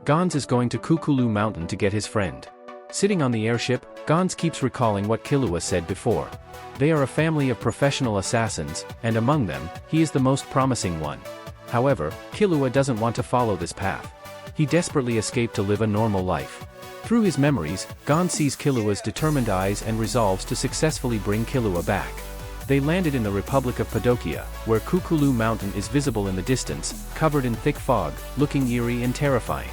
Gons is going to Kukulu Mountain to get his friend. Sitting on the airship, Gons keeps recalling what Killua said before. They are a family of professional assassins, and among them, he is the most promising one. However, Killua doesn't want to follow this path. He desperately escaped to live a normal life. Through his memories, Gon sees Killua's determined eyes and resolves to successfully bring Killua back. They landed in the Republic of Padokia, where Kukulu Mountain is visible in the distance, covered in thick fog, looking eerie and terrifying.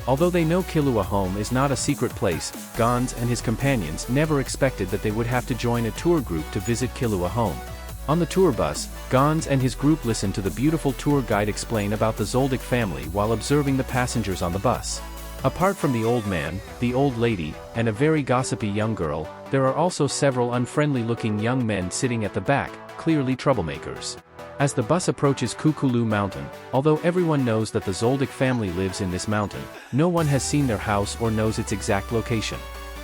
Although they know Killua home is not a secret place, Gons and his companions never expected that they would have to join a tour group to visit Killua home. On the tour bus, Gons and his group listen to the beautiful tour guide explain about the Zoldyck family while observing the passengers on the bus. Apart from the old man, the old lady, and a very gossipy young girl, there are also several unfriendly-looking young men sitting at the back, clearly troublemakers. As the bus approaches Kukulu Mountain, although everyone knows that the Zoldyck family lives in this mountain, no one has seen their house or knows its exact location.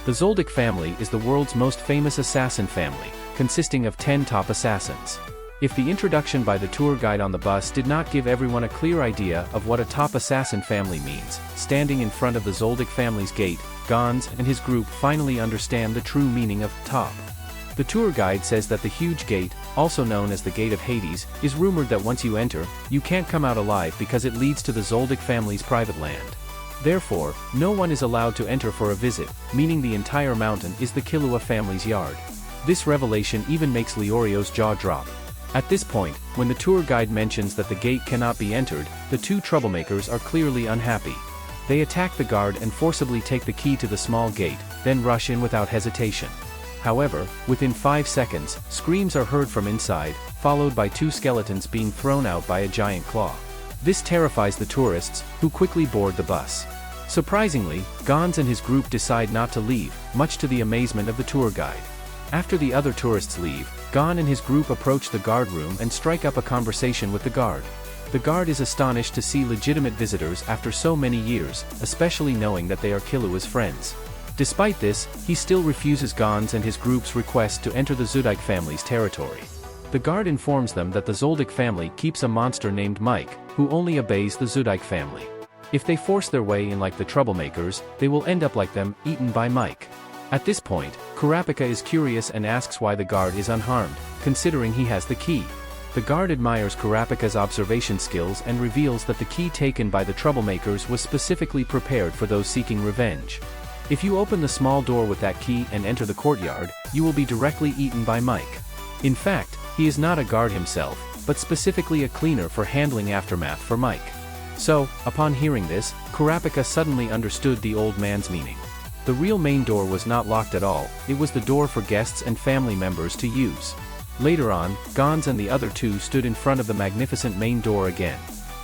The Zoldyck family is the world's most famous assassin family, consisting of 10 top assassins. If the introduction by the tour guide on the bus did not give everyone a clear idea of what a top assassin family means, standing in front of the Zoldyck family's gate, Gons and his group finally understand the true meaning of top. The tour guide says that the huge gate, also known as the Gate of Hades, is rumored that once you enter, you can't come out alive because it leads to the Zoldyck family's private land. Therefore, no one is allowed to enter for a visit, meaning the entire mountain is the Killua family's yard. This revelation even makes Leorio's jaw drop. At this point, when the tour guide mentions that the gate cannot be entered, the two troublemakers are clearly unhappy. They attack the guard and forcibly take the key to the small gate, then rush in without hesitation. However, within 5 seconds, screams are heard from inside, followed by two skeletons being thrown out by a giant claw. This terrifies the tourists, who quickly board the bus. Surprisingly, Gons and his group decide not to leave, much to the amazement of the tour guide. After the other tourists leave, Gon and his group approach the guard room and strike up a conversation with the guard. The guard is astonished to see legitimate visitors after so many years, especially knowing that they are Killua's friends. Despite this, he still refuses Gons and his group's request to enter the Zoldyck family's territory. The guard informs them that the Zoldyck family keeps a monster named Mike, who only obeys the Zoldyck family. If they force their way in like the troublemakers, they will end up like them, eaten by Mike. At this point, Kurapika is curious and asks why the guard is unharmed, considering he has the key. The guard admires Kurapika's observation skills and reveals that the key taken by the troublemakers was specifically prepared for those seeking revenge. If you open the small door with that key and enter the courtyard, you will be directly eaten by Mike. In fact, he is not a guard himself, but specifically a cleaner for handling aftermath for Mike. So, upon hearing this, Kurapika suddenly understood the old man's meaning. The real main door was not locked at all, it was the door for guests and family members to use. Later on, Gons and the other two stood in front of the magnificent main door again.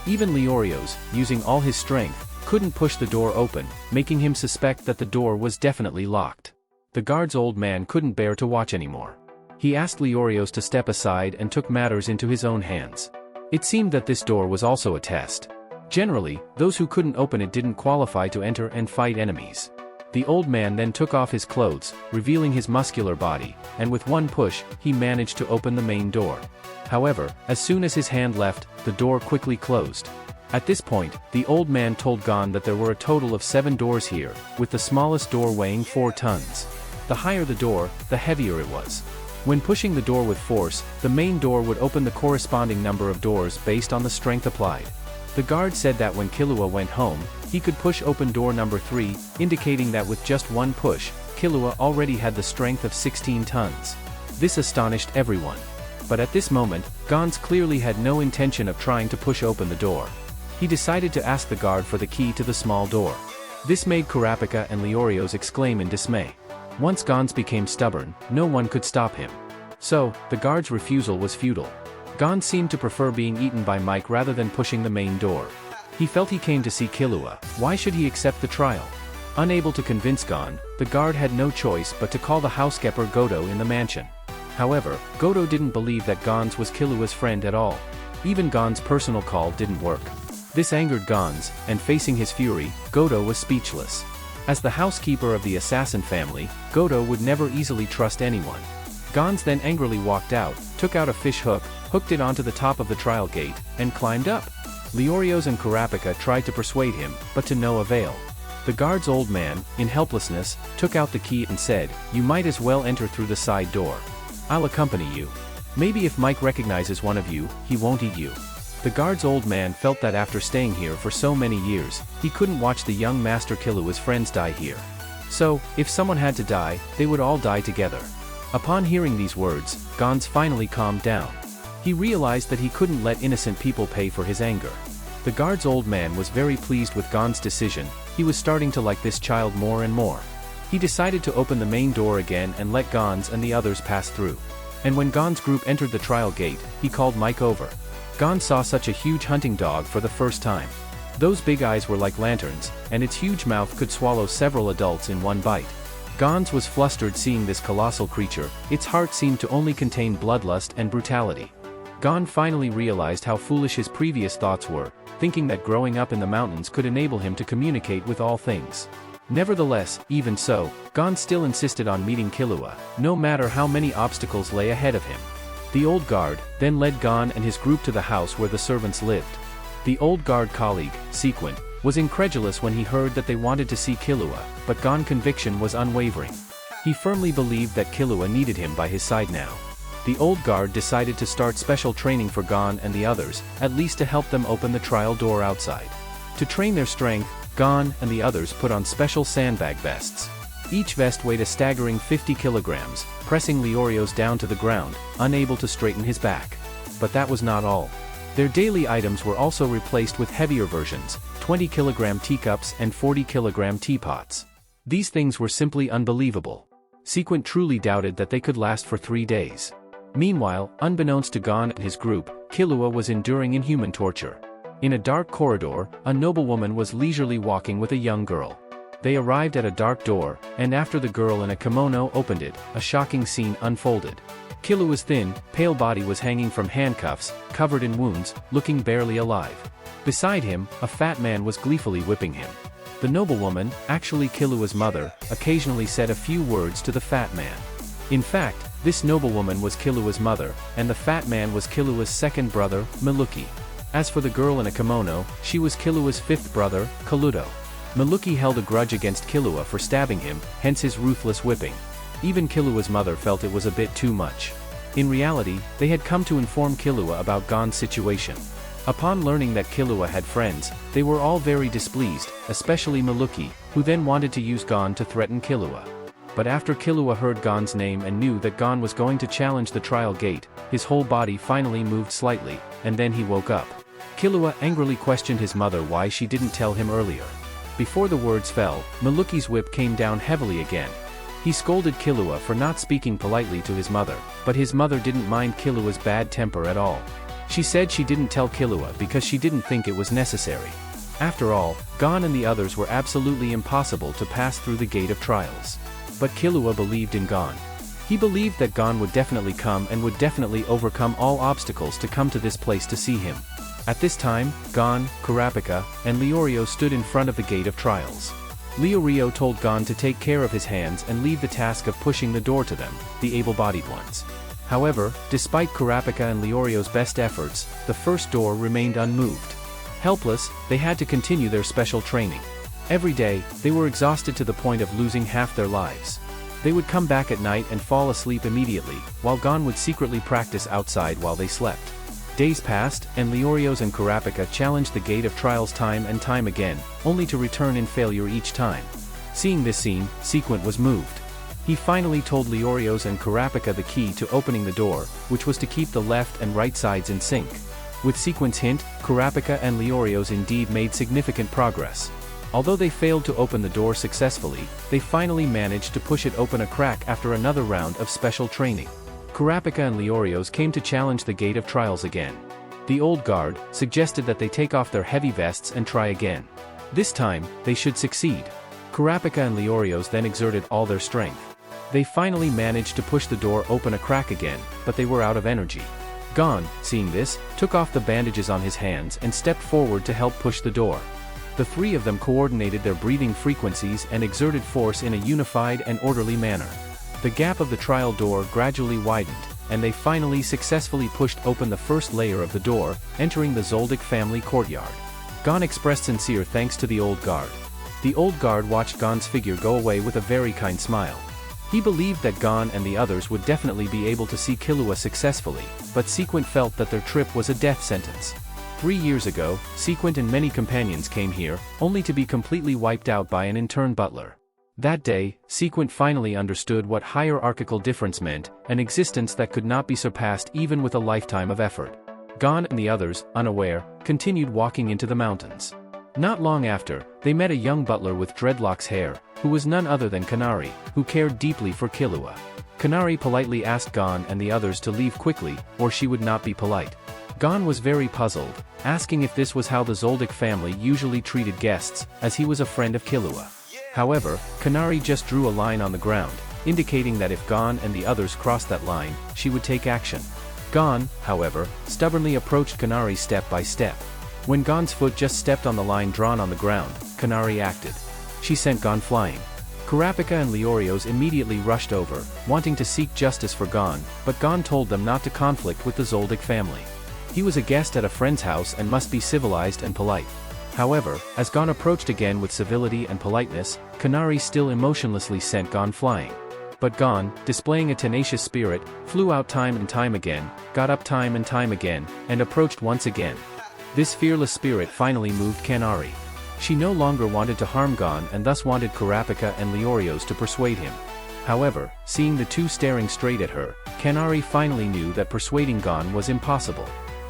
Even Leorio's, using all his strength, couldn't push the door open, making him suspect that the door was definitely locked. The guard's old man couldn't bear to watch anymore. He asked Leorio's to step aside and took matters into his own hands. It seemed that this door was also a test. Generally, those who couldn't open it didn't qualify to enter and fight enemies. The old man then took off his clothes, revealing his muscular body, and with one push, he managed to open the main door. However, as soon as his hand left, the door quickly closed. At this point, the old man told Gon that there were a total of 7 doors here, with the smallest door weighing 4 tons. The higher the door, the heavier it was. When pushing the door with force, the main door would open the corresponding number of doors based on the strength applied. The guard said that when Killua went home, he could push open door number 3, indicating that with just one push, Killua already had the strength of 16 tons. This astonished everyone. But at this moment, Gons clearly had no intention of trying to push open the door. He decided to ask the guard for the key to the small door. This made Kurapika and Leorio's exclaim in dismay. Once Gons became stubborn, no one could stop him. So, the guard's refusal was futile. Gon seemed to prefer being eaten by Mike rather than pushing the main door. He felt he came to see Killua, why should he accept the trial? Unable to convince Gon, the guard had no choice but to call the housekeeper Godo in the mansion. However, Godo didn't believe that Gons was Killua's friend at all. Even Gon's personal call didn't work. This angered Gons, and facing his fury, Godo was speechless. As the housekeeper of the assassin family, Godo would never easily trust anyone. Gons then angrily walked out, took out a fish hook, hooked it onto the top of the trial gate, and climbed up. Leorios and Kurapika tried to persuade him, but to no avail. The guard's old man, in helplessness, took out the key and said, "You might as well enter through the side door. I'll accompany you. Maybe if Mike recognizes one of you, he won't eat you." The guard's old man felt that after staying here for so many years, he couldn't watch the young Master Killua's friends die here. So, if someone had to die, they would all die together. Upon hearing these words, Gons finally calmed down. He realized that he couldn't let innocent people pay for his anger. The guard's old man was very pleased with Gon's decision. He was starting to like this child more and more. He decided to open the main door again and let Gons and the others pass through. And when Gon's group entered the trial gate, he called Mike over. Gon saw such a huge hunting dog for the first time. Those big eyes were like lanterns, and its huge mouth could swallow several adults in one bite. Gons was flustered seeing this colossal creature. Its heart seemed to only contain bloodlust and brutality. Gon finally realized how foolish his previous thoughts were, thinking that growing up in the mountains could enable him to communicate with all things. Nevertheless, even so, Gon still insisted on meeting Killua, no matter how many obstacles lay ahead of him. The old guard then led Gon and his group to the house where the servants lived. The old guard colleague, Sequent, was incredulous when he heard that they wanted to see Killua, but Gon's conviction was unwavering. He firmly believed that Killua needed him by his side now. The old guard decided to start special training for Gon and the others, at least to help them open the trial door outside. To train their strength, Gon and the others put on special sandbag vests. Each vest weighed a staggering 50 kilograms, pressing Leorios down to the ground, unable to straighten his back. But that was not all. Their daily items were also replaced with heavier versions, 20-kilogram teacups and 40-kilogram teapots. These things were simply unbelievable. Sequent truly doubted that they could last for 3 days. Meanwhile, unbeknownst to Gon and his group, Killua was enduring inhuman torture. In a dark corridor, a noblewoman was leisurely walking with a young girl. They arrived at a dark door, and after the girl in a kimono opened it, a shocking scene unfolded. Killua's thin, pale body was hanging from handcuffs, covered in wounds, looking barely alive. Beside him, a fat man was gleefully whipping him. The noblewoman, actually Killua's mother, occasionally said a few words to the fat man. In fact, this noblewoman was Killua's mother, and the fat man was Killua's second brother, Miluki. As for the girl in a kimono, she was Killua's fifth brother, Kaluto. Miluki held a grudge against Killua for stabbing him, hence his ruthless whipping. Even Killua's mother felt it was a bit too much. In reality, they had come to inform Killua about Gon's situation. Upon learning that Killua had friends, they were all very displeased, especially Miluki, who then wanted to use Gon to threaten Killua. But after Killua heard Gon's name and knew that Gon was going to challenge the trial gate, his whole body finally moved slightly, and then he woke up. Killua angrily questioned his mother why she didn't tell him earlier. Before the words fell, Miluki's whip came down heavily again. He scolded Killua for not speaking politely to his mother, but his mother didn't mind Killua's bad temper at all. She said she didn't tell Killua because she didn't think it was necessary. After all, Gon and the others were absolutely impossible to pass through the gate of trials. But Killua believed in Gon. He believed that Gon would definitely come and would definitely overcome all obstacles to come to this place to see him. At this time, Gon, Kurapika, and Leorio stood in front of the gate of trials. Leorio told Gon to take care of his hands and leave the task of pushing the door to them, the able-bodied ones. However, despite Kurapika and Leorio's best efforts, the first door remained unmoved. Helpless, they had to continue their special training. Every day, they were exhausted to the point of losing half their lives. They would come back at night and fall asleep immediately, while Gon would secretly practice outside while they slept. Days passed, and Leorios and Kurapika challenged the gate of trials time and time again, only to return in failure each time. Seeing this scene, Sequent was moved. He finally told Leorios and Kurapika the key to opening the door, which was to keep the left and right sides in sync. With Sequent's hint, Kurapika and Leorios indeed made significant progress. Although they failed to open the door successfully, they finally managed to push it open a crack after another round of special training. Kurapika and Leorios came to challenge the gate of trials again. The old guard suggested that they take off their heavy vests and try again. This time, they should succeed. Kurapika and Leorios then exerted all their strength. They finally managed to push the door open a crack again, but they were out of energy. Gon, seeing this, took off the bandages on his hands and stepped forward to help push the door. The three of them coordinated their breathing frequencies and exerted force in a unified and orderly manner. The gap of the trial door gradually widened, and they finally successfully pushed open the first layer of the door, entering the Zoldyck family courtyard. Gon expressed sincere thanks to the old guard. The old guard watched Gon's figure go away with a very kind smile. He believed that Gon and the others would definitely be able to see Killua successfully, but Sequent felt that their trip was a death sentence. 3 years ago, Sequent and many companions came here, only to be completely wiped out by an intern butler. That day, Sequent finally understood what hierarchical difference meant, an existence that could not be surpassed even with a lifetime of effort. Gon and the others, unaware, continued walking into the mountains. Not long after, they met a young butler with dreadlocks hair, who was none other than Kanari, who cared deeply for Killua. Kanari politely asked Gon and the others to leave quickly, or she would not be polite. Gon was very puzzled, asking if this was how the Zoldyck family usually treated guests, as he was a friend of Killua. However, Kanari just drew a line on the ground, indicating that if Gon and the others crossed that line, she would take action. Gon, however, stubbornly approached Kanari step by step. When Gon's foot just stepped on the line drawn on the ground, Kanari acted. She sent Gon flying. Kurapika and Leorios immediately rushed over, wanting to seek justice for Gon, but Gon told them not to conflict with the Zoldyck family. He was a guest at a friend's house and must be civilized and polite. However, as Gon approached again with civility and politeness, Kanari still emotionlessly sent Gon flying. But Gon, displaying a tenacious spirit, flew out time and time again, got up time and time again, and approached once again. This fearless spirit finally moved Kanari. She no longer wanted to harm Gon and thus wanted Kurapika and Leorios to persuade him. However, seeing the two staring straight at her, Kanari finally knew that persuading Gon was impossible.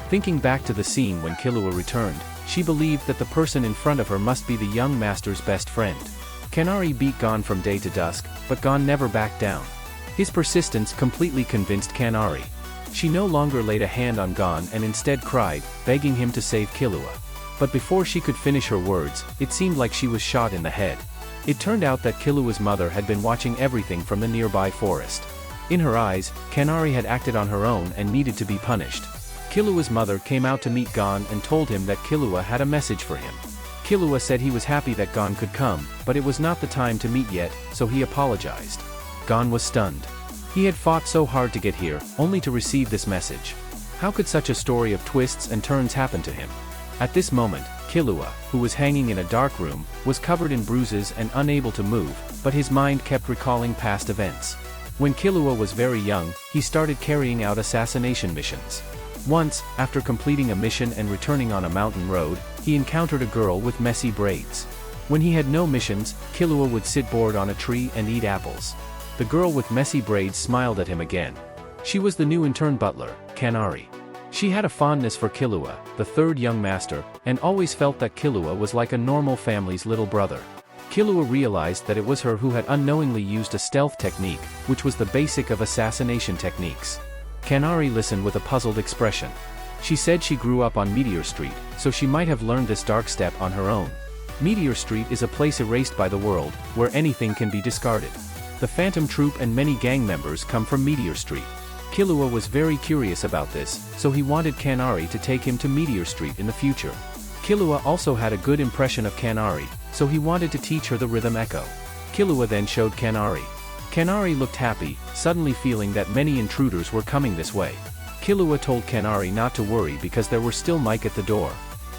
Thinking back to the scene when Killua returned, she believed that the person in front of her must be the young master's best friend. Kanari beat Gon from day to dusk, but Gon never backed down. His persistence completely convinced Kanari. She no longer laid a hand on Gon and instead cried, begging him to save Killua. But before she could finish her words, it seemed like she was shot in the head. It turned out that Killua's mother had been watching everything from the nearby forest. In her eyes, Kanari had acted on her own and needed to be punished. Killua's mother came out to meet Gon and told him that Killua had a message for him. Killua said he was happy that Gon could come, but it was not the time to meet yet, so he apologized. Gon was stunned. He had fought so hard to get here, only to receive this message. How could such a story of twists and turns happen to him? At this moment, Killua, who was hanging in a dark room, was covered in bruises and unable to move, but his mind kept recalling past events. When Killua was very young, he started carrying out assassination missions. Once, after completing a mission and returning on a mountain road, he encountered a girl with messy braids. When he had no missions, Killua would sit bored on a tree and eat apples. The girl with messy braids smiled at him again. She was the new intern butler, Kanari. She had a fondness for Killua, the third young master, and always felt that Killua was like a normal family's little brother. Killua realized that it was her who had unknowingly used a stealth technique, which was the basic of assassination techniques. Kanari listened with a puzzled expression. She said she grew up on Meteor Street, so she might have learned this dark step on her own. Meteor Street is a place erased by the world, where anything can be discarded. The Phantom Troop and many gang members come from Meteor Street. Killua was very curious about this, so he wanted Kanari to take him to Meteor Street in the future. Killua also had a good impression of Kanari, so he wanted to teach her the rhythm echo. Killua then showed Kanari. Kanari looked happy, suddenly feeling that many intruders were coming this way. Killua told Kanari not to worry because there were still Mike at the door.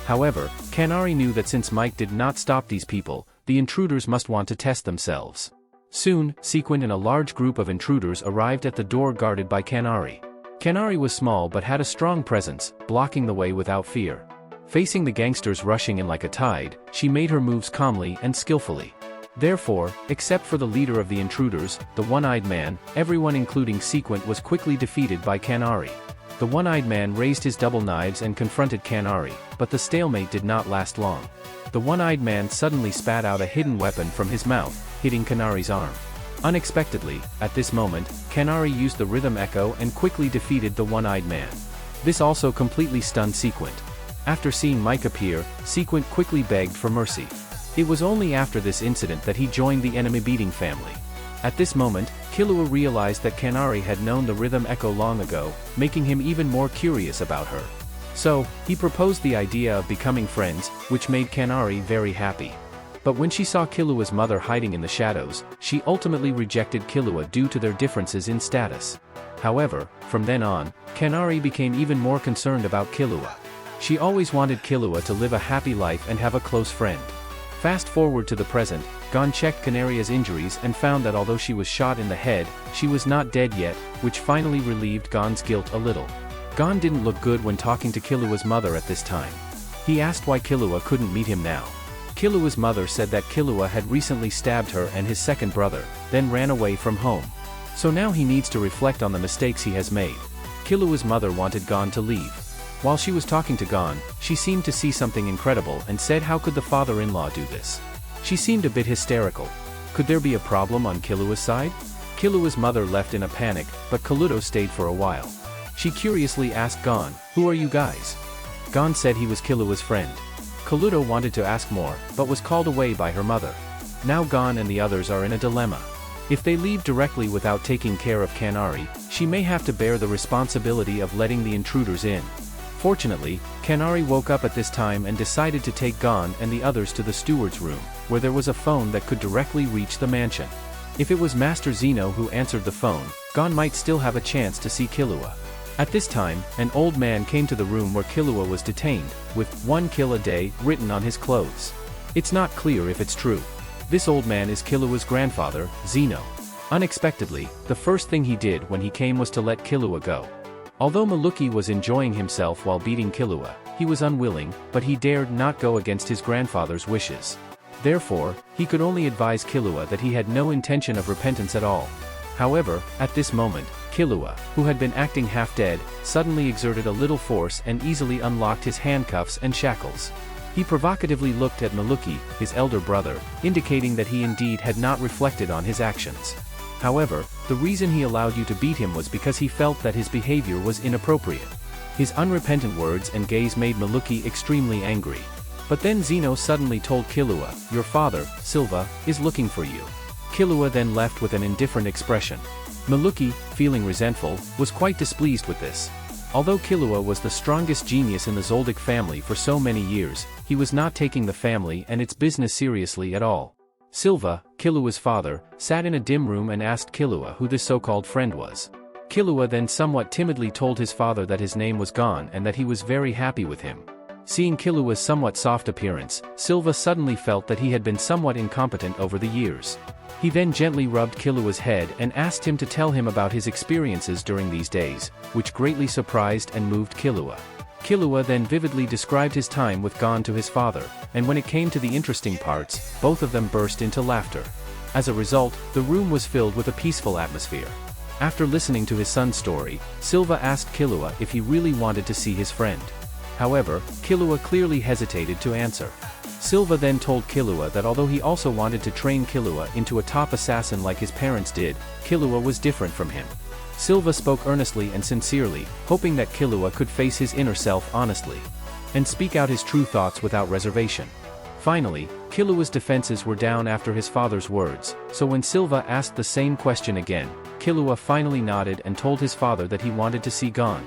However, Kanari knew that since Mike did not stop these people, the intruders must want to test themselves. Soon, Sequent and a large group of intruders arrived at the door guarded by Kanari. Kanari was small but had a strong presence, blocking the way without fear. Facing the gangsters rushing in like a tide, she made her moves calmly and skillfully. Therefore, except for the leader of the intruders, the one-eyed man, everyone including Sequent was quickly defeated by Kanari. The one-eyed man raised his double knives and confronted Kanari, but the stalemate did not last long. The one-eyed man suddenly spat out a hidden weapon from his mouth, hitting Kanari's arm. Unexpectedly, at this moment, Kanari used the rhythm echo and quickly defeated the one-eyed man. This also completely stunned Sequent. After seeing Mike appear, Sequent quickly begged for mercy. It was only after this incident that he joined the enemy-beating family. At this moment, Killua realized that Kanari had known the rhythm echo long ago, making him even more curious about her. So, he proposed the idea of becoming friends, which made Kanari very happy. But when she saw Killua's mother hiding in the shadows, she ultimately rejected Killua due to their differences in status. However, from then on, Kanari became even more concerned about Killua. She always wanted Killua to live a happy life and have a close friend. Fast forward to the present, Gon checked Kanari's injuries and found that although she was shot in the head, she was not dead yet, which finally relieved Gon's guilt a little. Gon didn't look good when talking to Killua's mother at this time. He asked why Killua couldn't meet him now. Killua's mother said that Killua had recently stabbed her and his second brother, then ran away from home. So now he needs to reflect on the mistakes he has made. Killua's mother wanted Gon to leave. While she was talking to Gon, she seemed to see something incredible and said how could the father-in-law do this? She seemed a bit hysterical. Could there be a problem on Killua's side? Killua's mother left in a panic, but Kaluto stayed for a while. She curiously asked Gon, "Who are you guys?" Gon said he was Killua's friend. Kaluto wanted to ask more, but was called away by her mother. Now Gon and the others are in a dilemma. If they leave directly without taking care of Kanari, she may have to bear the responsibility of letting the intruders in. Fortunately, Kanari woke up at this time and decided to take Gon and the others to the steward's room, where there was a phone that could directly reach the mansion. If it was Master Zeno who answered the phone, Gon might still have a chance to see Killua. At this time, an old man came to the room where Killua was detained, with "1 kill a day" written on his clothes. It's not clear if it's true. This old man is Killua's grandfather, Zeno. Unexpectedly, the first thing he did when he came was to let Killua go. Although Maluki was enjoying himself while beating Killua, he was unwilling, but he dared not go against his grandfather's wishes. Therefore, he could only advise Killua that he had no intention of repentance at all. However, at this moment, Killua, who had been acting half-dead, suddenly exerted a little force and easily unlocked his handcuffs and shackles. He provocatively looked at Maluki, his elder brother, indicating that he indeed had not reflected on his actions. However, the reason he allowed you to beat him was because he felt that his behavior was inappropriate. His unrepentant words and gaze made Maluki extremely angry. But then Zeno suddenly told Killua, "Your father, Silva, is looking for you." Killua then left with an indifferent expression. Maluki, feeling resentful, was quite displeased with this. Although Killua was the strongest genius in the Zoldyck family for so many years, he was not taking the family and its business seriously at all. Silva, Killua's father, sat in a dim room and asked Killua who this so-called friend was. Killua then somewhat timidly told his father that his name was Gon and that he was very happy with him. Seeing Killua's somewhat soft appearance, Silva suddenly felt that he had been somewhat incompetent over the years. He then gently rubbed Killua's head and asked him to tell him about his experiences during these days, which greatly surprised and moved Killua. Killua then vividly described his time with Gon to his father, and when it came to the interesting parts, both of them burst into laughter. As a result, the room was filled with a peaceful atmosphere. After listening to his son's story, Silva asked Killua if he really wanted to see his friend. However, Killua clearly hesitated to answer. Silva then told Killua that although he also wanted to train Killua into a top assassin like his parents did, Killua was different from him. Silva spoke earnestly and sincerely, hoping that Killua could face his inner self honestly, and speak out his true thoughts without reservation. Finally, Killua's defenses were down after his father's words, so when Silva asked the same question again, Killua finally nodded and told his father that he wanted to see Gon.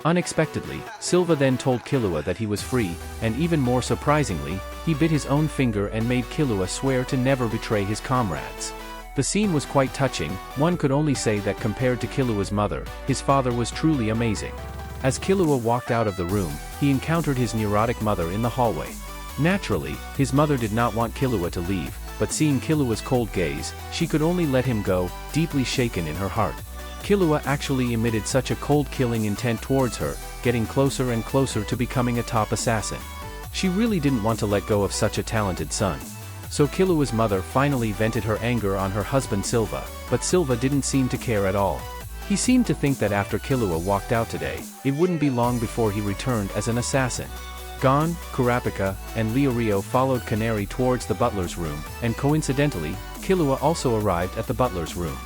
Unexpectedly, Silva then told Killua that he was free, and even more surprisingly, he bit his own finger and made Killua swear to never betray his comrades. The scene was quite touching. One could only say that compared to Killua's mother, his father was truly amazing. As Killua walked out of the room, he encountered his neurotic mother in the hallway. Naturally, his mother did not want Killua to leave, but seeing Killua's cold gaze, she could only let him go, deeply shaken in her heart. Killua actually emitted such a cold-killing intent towards her, getting closer and closer to becoming a top assassin. She really didn't want to let go of such a talented son. So Killua's mother finally vented her anger on her husband Silva, but Silva didn't seem to care at all. He seemed to think that after Killua walked out today, it wouldn't be long before he returned as an assassin. Gon, Kurapika, and Leorio followed Kanari towards the butler's room, and coincidentally, Killua also arrived at the butler's room.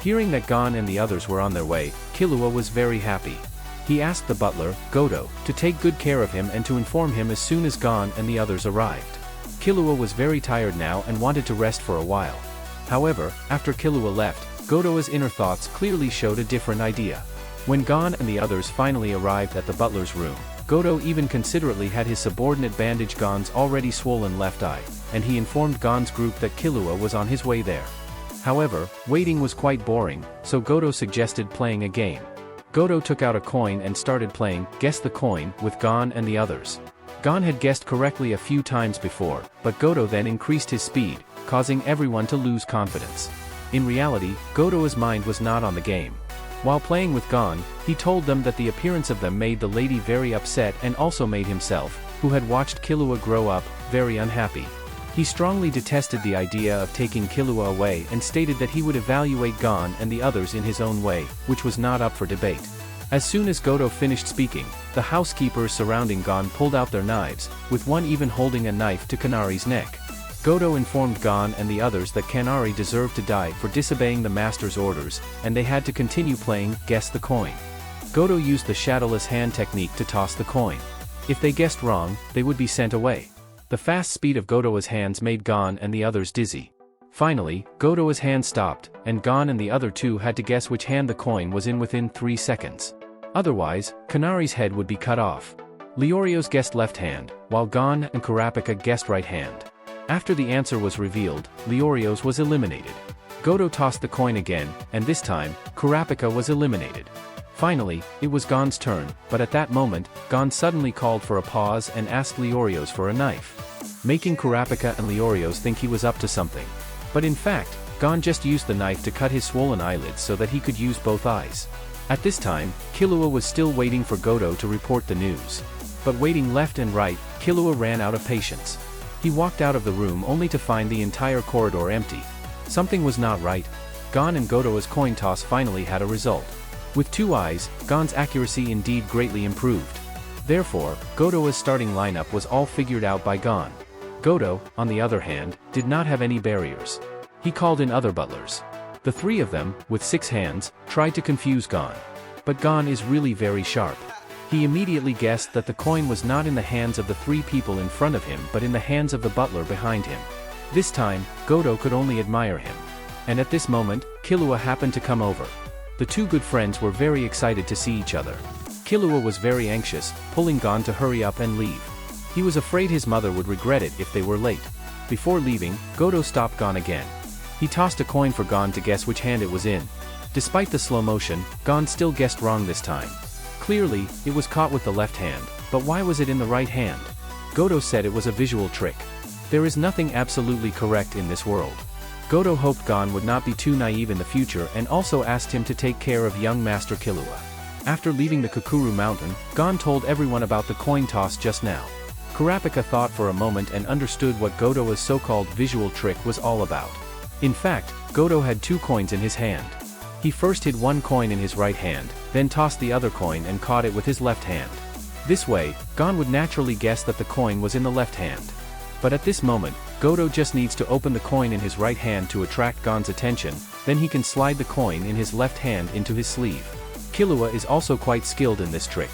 Hearing that Gon and the others were on their way, Killua was very happy. He asked the butler, Godo, to take good care of him and to inform him as soon as Gon and the others arrived. Killua was very tired now and wanted to rest for a while. However, after Killua left, Godo's inner thoughts clearly showed a different idea. When Gon and the others finally arrived at the butler's room, Goto even considerately had his subordinate bandage Gon's already swollen left eye, and he informed Gon's group that Killua was on his way there. However, waiting was quite boring, so Goto suggested playing a game. Goto took out a coin and started playing Guess the Coin with Gon and the others. Gon had guessed correctly a few times before, but Goto then increased his speed, causing everyone to lose confidence. In reality, Goto's mind was not on the game. While playing with Gon, he told them that the appearance of them made the lady very upset and also made himself, who had watched Killua grow up, very unhappy. He strongly detested the idea of taking Killua away and stated that he would evaluate Gon and the others in his own way, which was not up for debate. As soon as Goto finished speaking, the housekeepers surrounding Gon pulled out their knives, with one even holding a knife to Kanari's neck. Goto informed Gon and the others that Kanari deserved to die for disobeying the master's orders, and they had to continue playing Guess the Coin. Goto used the shadowless hand technique to toss the coin. If they guessed wrong, they would be sent away. The fast speed of Goto's hands made Gon and the others dizzy. Finally, Goto's hand stopped, and Gon and the other two had to guess which hand the coin was in within 3 seconds. Otherwise, Kanari's head would be cut off. Leorio's guessed left hand, while Gon and Kurapika guessed right hand. After the answer was revealed, Leorio's was eliminated. Goto tossed the coin again, and this time, Kurapika was eliminated. Finally, it was Gon's turn, but at that moment, Gon suddenly called for a pause and asked Leorio's for a knife, making Kurapika and Leorio's think he was up to something. But in fact, Gon just used the knife to cut his swollen eyelids so that he could use both eyes. At this time, Killua was still waiting for Goto to report the news. But waiting left and right, Killua ran out of patience. He walked out of the room only to find the entire corridor empty. Something was not right. Gon and Goto's coin toss finally had a result. With 2 eyes, Gon's accuracy indeed greatly improved. Therefore, Goto's starting lineup was all figured out by Gon. Goto, on the other hand, did not have any barriers. He called in other butlers. The 3 of them, with 6 hands, tried to confuse Gon. But Gon is really very sharp. He immediately guessed that the coin was not in the hands of the 3 people in front of him but in the hands of the butler behind him. This time, Goto could only admire him. And at this moment, Killua happened to come over. The 2 good friends were very excited to see each other. Killua was very anxious, pulling Gon to hurry up and leave. He was afraid his mother would regret it if they were late. Before leaving, Goto stopped Gon again. He tossed a coin for Gon to guess which hand it was in. Despite the slow motion, Gon still guessed wrong this time. Clearly, it was caught with the left hand, but why was it in the right hand? Goto said it was a visual trick. There is nothing absolutely correct in this world. Goto hoped Gon would not be too naive in the future and also asked him to take care of young Master Killua. After leaving the Kukuru Mountain, Gon told everyone about the coin toss just now. Kurapika thought for a moment and understood what Goto's so-called visual trick was all about. In fact, Goto had 2 coins in his hand. He first hid one coin in his right hand, then tossed the other coin and caught it with his left hand. This way, Gon would naturally guess that the coin was in the left hand. But at this moment, Goto just needs to open the coin in his right hand to attract Gon's attention, then he can slide the coin in his left hand into his sleeve. Killua is also quite skilled in this trick.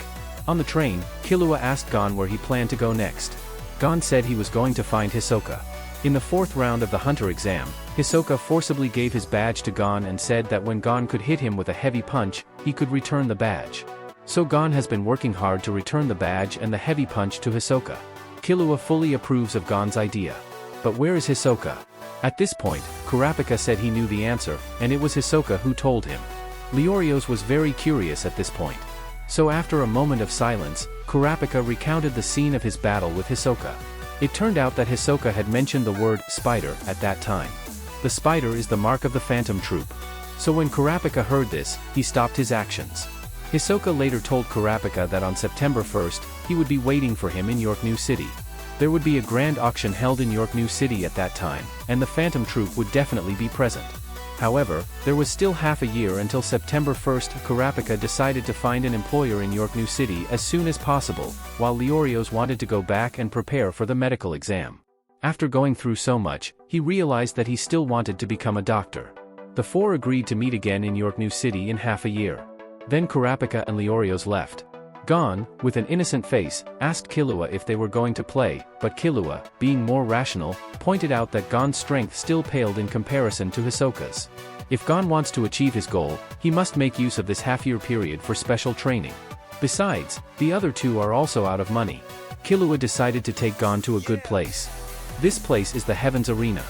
On the train, Killua asked Gon where he planned to go next. Gon said he was going to find Hisoka. In the 4th round of the Hunter exam, Hisoka forcibly gave his badge to Gon and said that when Gon could hit him with a heavy punch, he could return the badge. So Gon has been working hard to return the badge and the heavy punch to Hisoka. Killua fully approves of Gon's idea. But where is Hisoka? At this point, Kurapika said he knew the answer, and it was Hisoka who told him. Leorio's was very curious at this point. So after a moment of silence, Kurapika recounted the scene of his battle with Hisoka. It turned out that Hisoka had mentioned the word spider at that time. The spider is the mark of the Phantom Troop. So when Kurapika heard this, he stopped his actions. Hisoka later told Kurapika that on September 1st, he would be waiting for him in York New City. There would be a grand auction held in York New City at that time, and the Phantom Troop would definitely be present. However, there was still half a year until September 1st. Kurapika decided to find an employer in York New City as soon as possible, while Leorio's wanted to go back and prepare for the medical exam. After going through so much, he realized that he still wanted to become a doctor. The 4 agreed to meet again in York New City in half a year. Then Kurapika and Leorio's left. Gon, with an innocent face, asked Killua if they were going to play, but Killua, being more rational, pointed out that Gon's strength still paled in comparison to Hisoka's. If Gon wants to achieve his goal, he must make use of this half-year period for special training. Besides, the other two are also out of money. Killua decided to take Gon to a good place. This place is the Heavens Arena.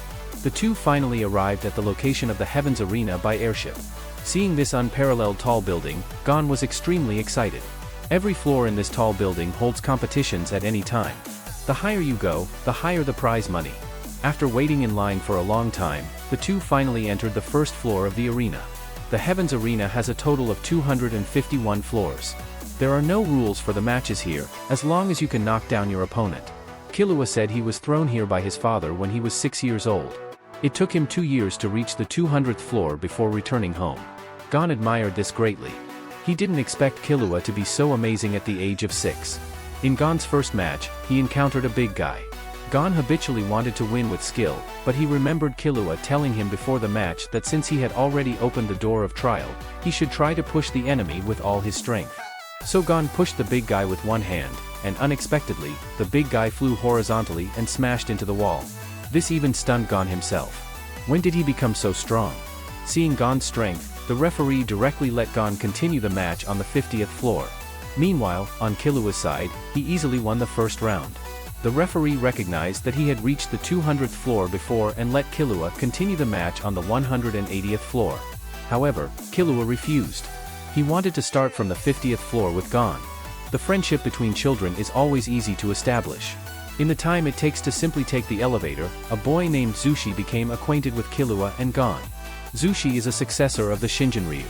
The two finally arrived at the location of the Heavens Arena by airship. Seeing this unparalleled tall building, Gon was extremely excited. Every floor in this tall building holds competitions at any time. The higher you go, the higher the prize money. After waiting in line for a long time, the two finally entered the first floor of the arena. The Heavens Arena has a total of 251 floors. There are no rules for the matches here, as long as you can knock down your opponent. Killua said he was thrown here by his father when he was 6 years old. It took him 2 years to reach the 200th floor before returning home. Gon admired this greatly. He didn't expect Killua to be so amazing at the age of 6. In Gon's first match, he encountered a big guy. Gon habitually wanted to win with skill, but he remembered Killua telling him before the match that since he had already opened the door of trial, he should try to push the enemy with all his strength. So Gon pushed the big guy with one hand, and unexpectedly, the big guy flew horizontally and smashed into the wall. This even stunned Gon himself. When did he become so strong? Seeing Gon's strength, the referee directly let Gon continue the match on the 50th floor. Meanwhile, on Killua's side, he easily won the first round. The referee recognized that he had reached the 200th floor before and let Killua continue the match on the 180th floor. However, Killua refused. He wanted to start from the 50th floor with Gon. The friendship between children is always easy to establish. In the time it takes to simply take the elevator, a boy named Zushi became acquainted with Killua and Gon. Zushi is a successor of the Shinjinryu.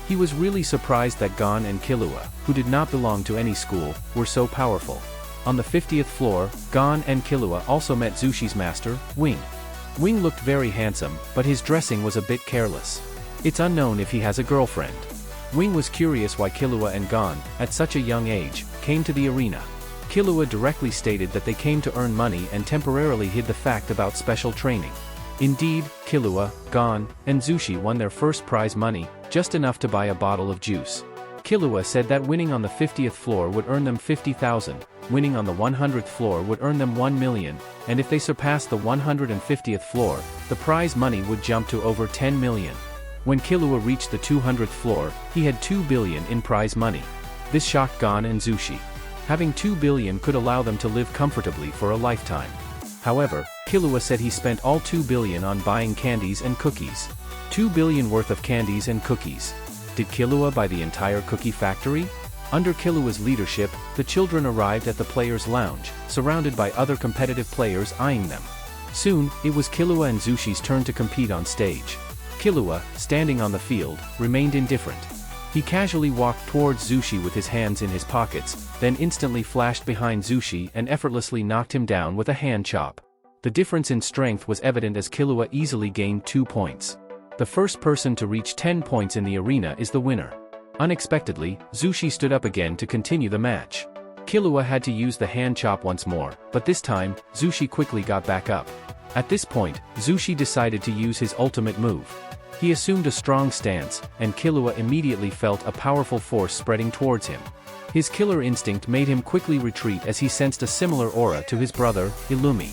He was really surprised that Gon and Killua, who did not belong to any school, were so powerful. On the 50th floor, Gon and Killua also met Zushi's master, Wing. Wing looked very handsome, but his dressing was a bit careless. It's unknown if he has a girlfriend. Wing was curious why Killua and Gon, at such a young age, came to the arena. Killua directly stated that they came to earn money and temporarily hid the fact about special training. Indeed, Killua, Gon, and Zushi won their first prize money, just enough to buy a bottle of juice. Killua said that winning on the 50th floor would earn them 50,000, winning on the 100th floor would earn them 1 million, and if they surpassed the 150th floor, the prize money would jump to over 10 million. When Killua reached the 200th floor, he had 2 billion in prize money. This shocked Gon and Zushi. Having 2 billion could allow them to live comfortably for a lifetime. However, Killua said he spent all 2 billion on buying candies and cookies. 2 billion worth of candies and cookies. Did Killua buy the entire cookie factory? Under Killua's leadership, the children arrived at the players' lounge, surrounded by other competitive players eyeing them. Soon, it was Killua and Zushi's turn to compete on stage. Killua, standing on the field, remained indifferent. He casually walked towards Zushi with his hands in his pockets, then instantly flashed behind Zushi and effortlessly knocked him down with a hand chop. The difference in strength was evident as Killua easily gained 2 points. The first person to reach 10 points in the arena is the winner. Unexpectedly, Zushi stood up again to continue the match. Killua had to use the hand chop once more, but this time, Zushi quickly got back up. At this point, Zushi decided to use his ultimate move. He assumed a strong stance, and Killua immediately felt a powerful force spreading towards him. His killer instinct made him quickly retreat as he sensed a similar aura to his brother, Illumi.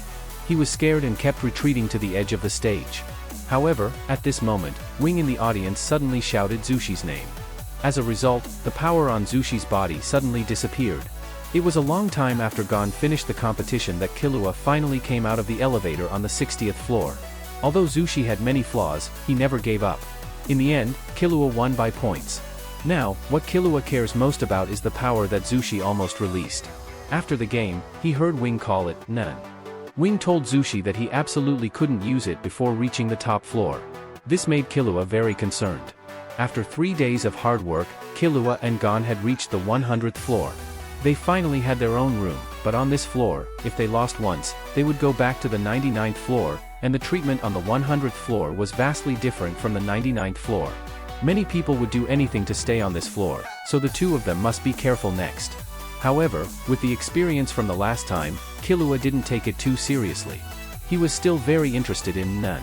He was scared and kept retreating to the edge of the stage. However, at this moment, Wing in the audience suddenly shouted Zushi's name. As a result, the power on Zushi's body suddenly disappeared. It was a long time after Gon finished the competition that Killua finally came out of the elevator on the 60th floor. Although Zushi had many flaws, he never gave up. In the end, Killua won by points. Now, what Killua cares most about is the power that Zushi almost released. After the game, he heard Wing call it none. Wing told Zushi that he absolutely couldn't use it before reaching the top floor. This made Killua very concerned. After 3 days of hard work, Killua and Gon had reached the 100th floor. They finally had their own room, but on this floor, if they lost once, they would go back to the 99th floor, and the treatment on the 100th floor was vastly different from the 99th floor. Many people would do anything to stay on this floor, so the two of them must be careful next. However, with the experience from the last time, Killua didn't take it too seriously. He was still very interested in Nun.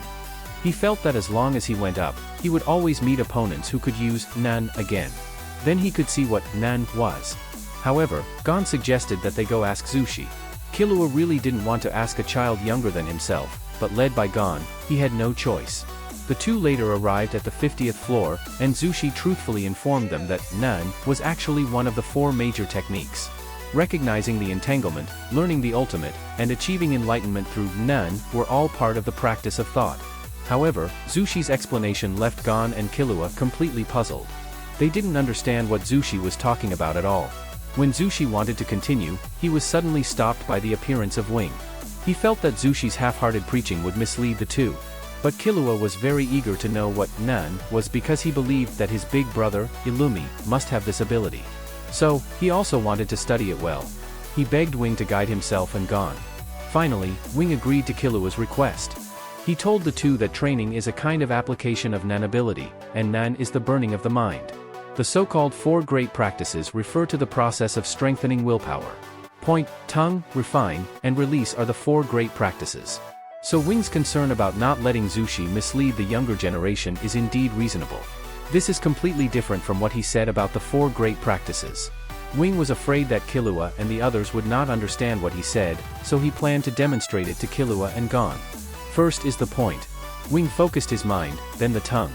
He felt that as long as he went up, he would always meet opponents who could use Nun again. Then he could see what Nun was. However, Gon suggested that they go ask Zushi. Killua really didn't want to ask a child younger than himself, but led by Gon, he had no choice. The two later arrived at the 50th floor, and Zushi truthfully informed them that Nun was actually one of the 4 major techniques. Recognizing the entanglement, learning the ultimate, and achieving enlightenment through Nun were all part of the practice of thought. However, Zushi's explanation left Gon and Killua completely puzzled. They didn't understand what Zushi was talking about at all. When Zushi wanted to continue, he was suddenly stopped by the appearance of Wing. He felt that Zushi's half-hearted preaching would mislead the two. But Killua was very eager to know what Nun was because he believed that his big brother, Illumi, must have this ability. So, he also wanted to study it well. He begged Wing to guide himself and Gon. Finally, Wing agreed to Killua's request. He told the two that training is a kind of application of Nun ability, and Nun is the burning of the mind. The so-called 4 great practices refer to the process of strengthening willpower. Point, tongue, refine, and release are the 4 great practices. So Wing's concern about not letting Zushi mislead the younger generation is indeed reasonable. This is completely different from what he said about the 4 great practices. Wing was afraid that Killua and the others would not understand what he said, so he planned to demonstrate it to Killua and Gon. First is the point. Wing focused his mind, then the tongue.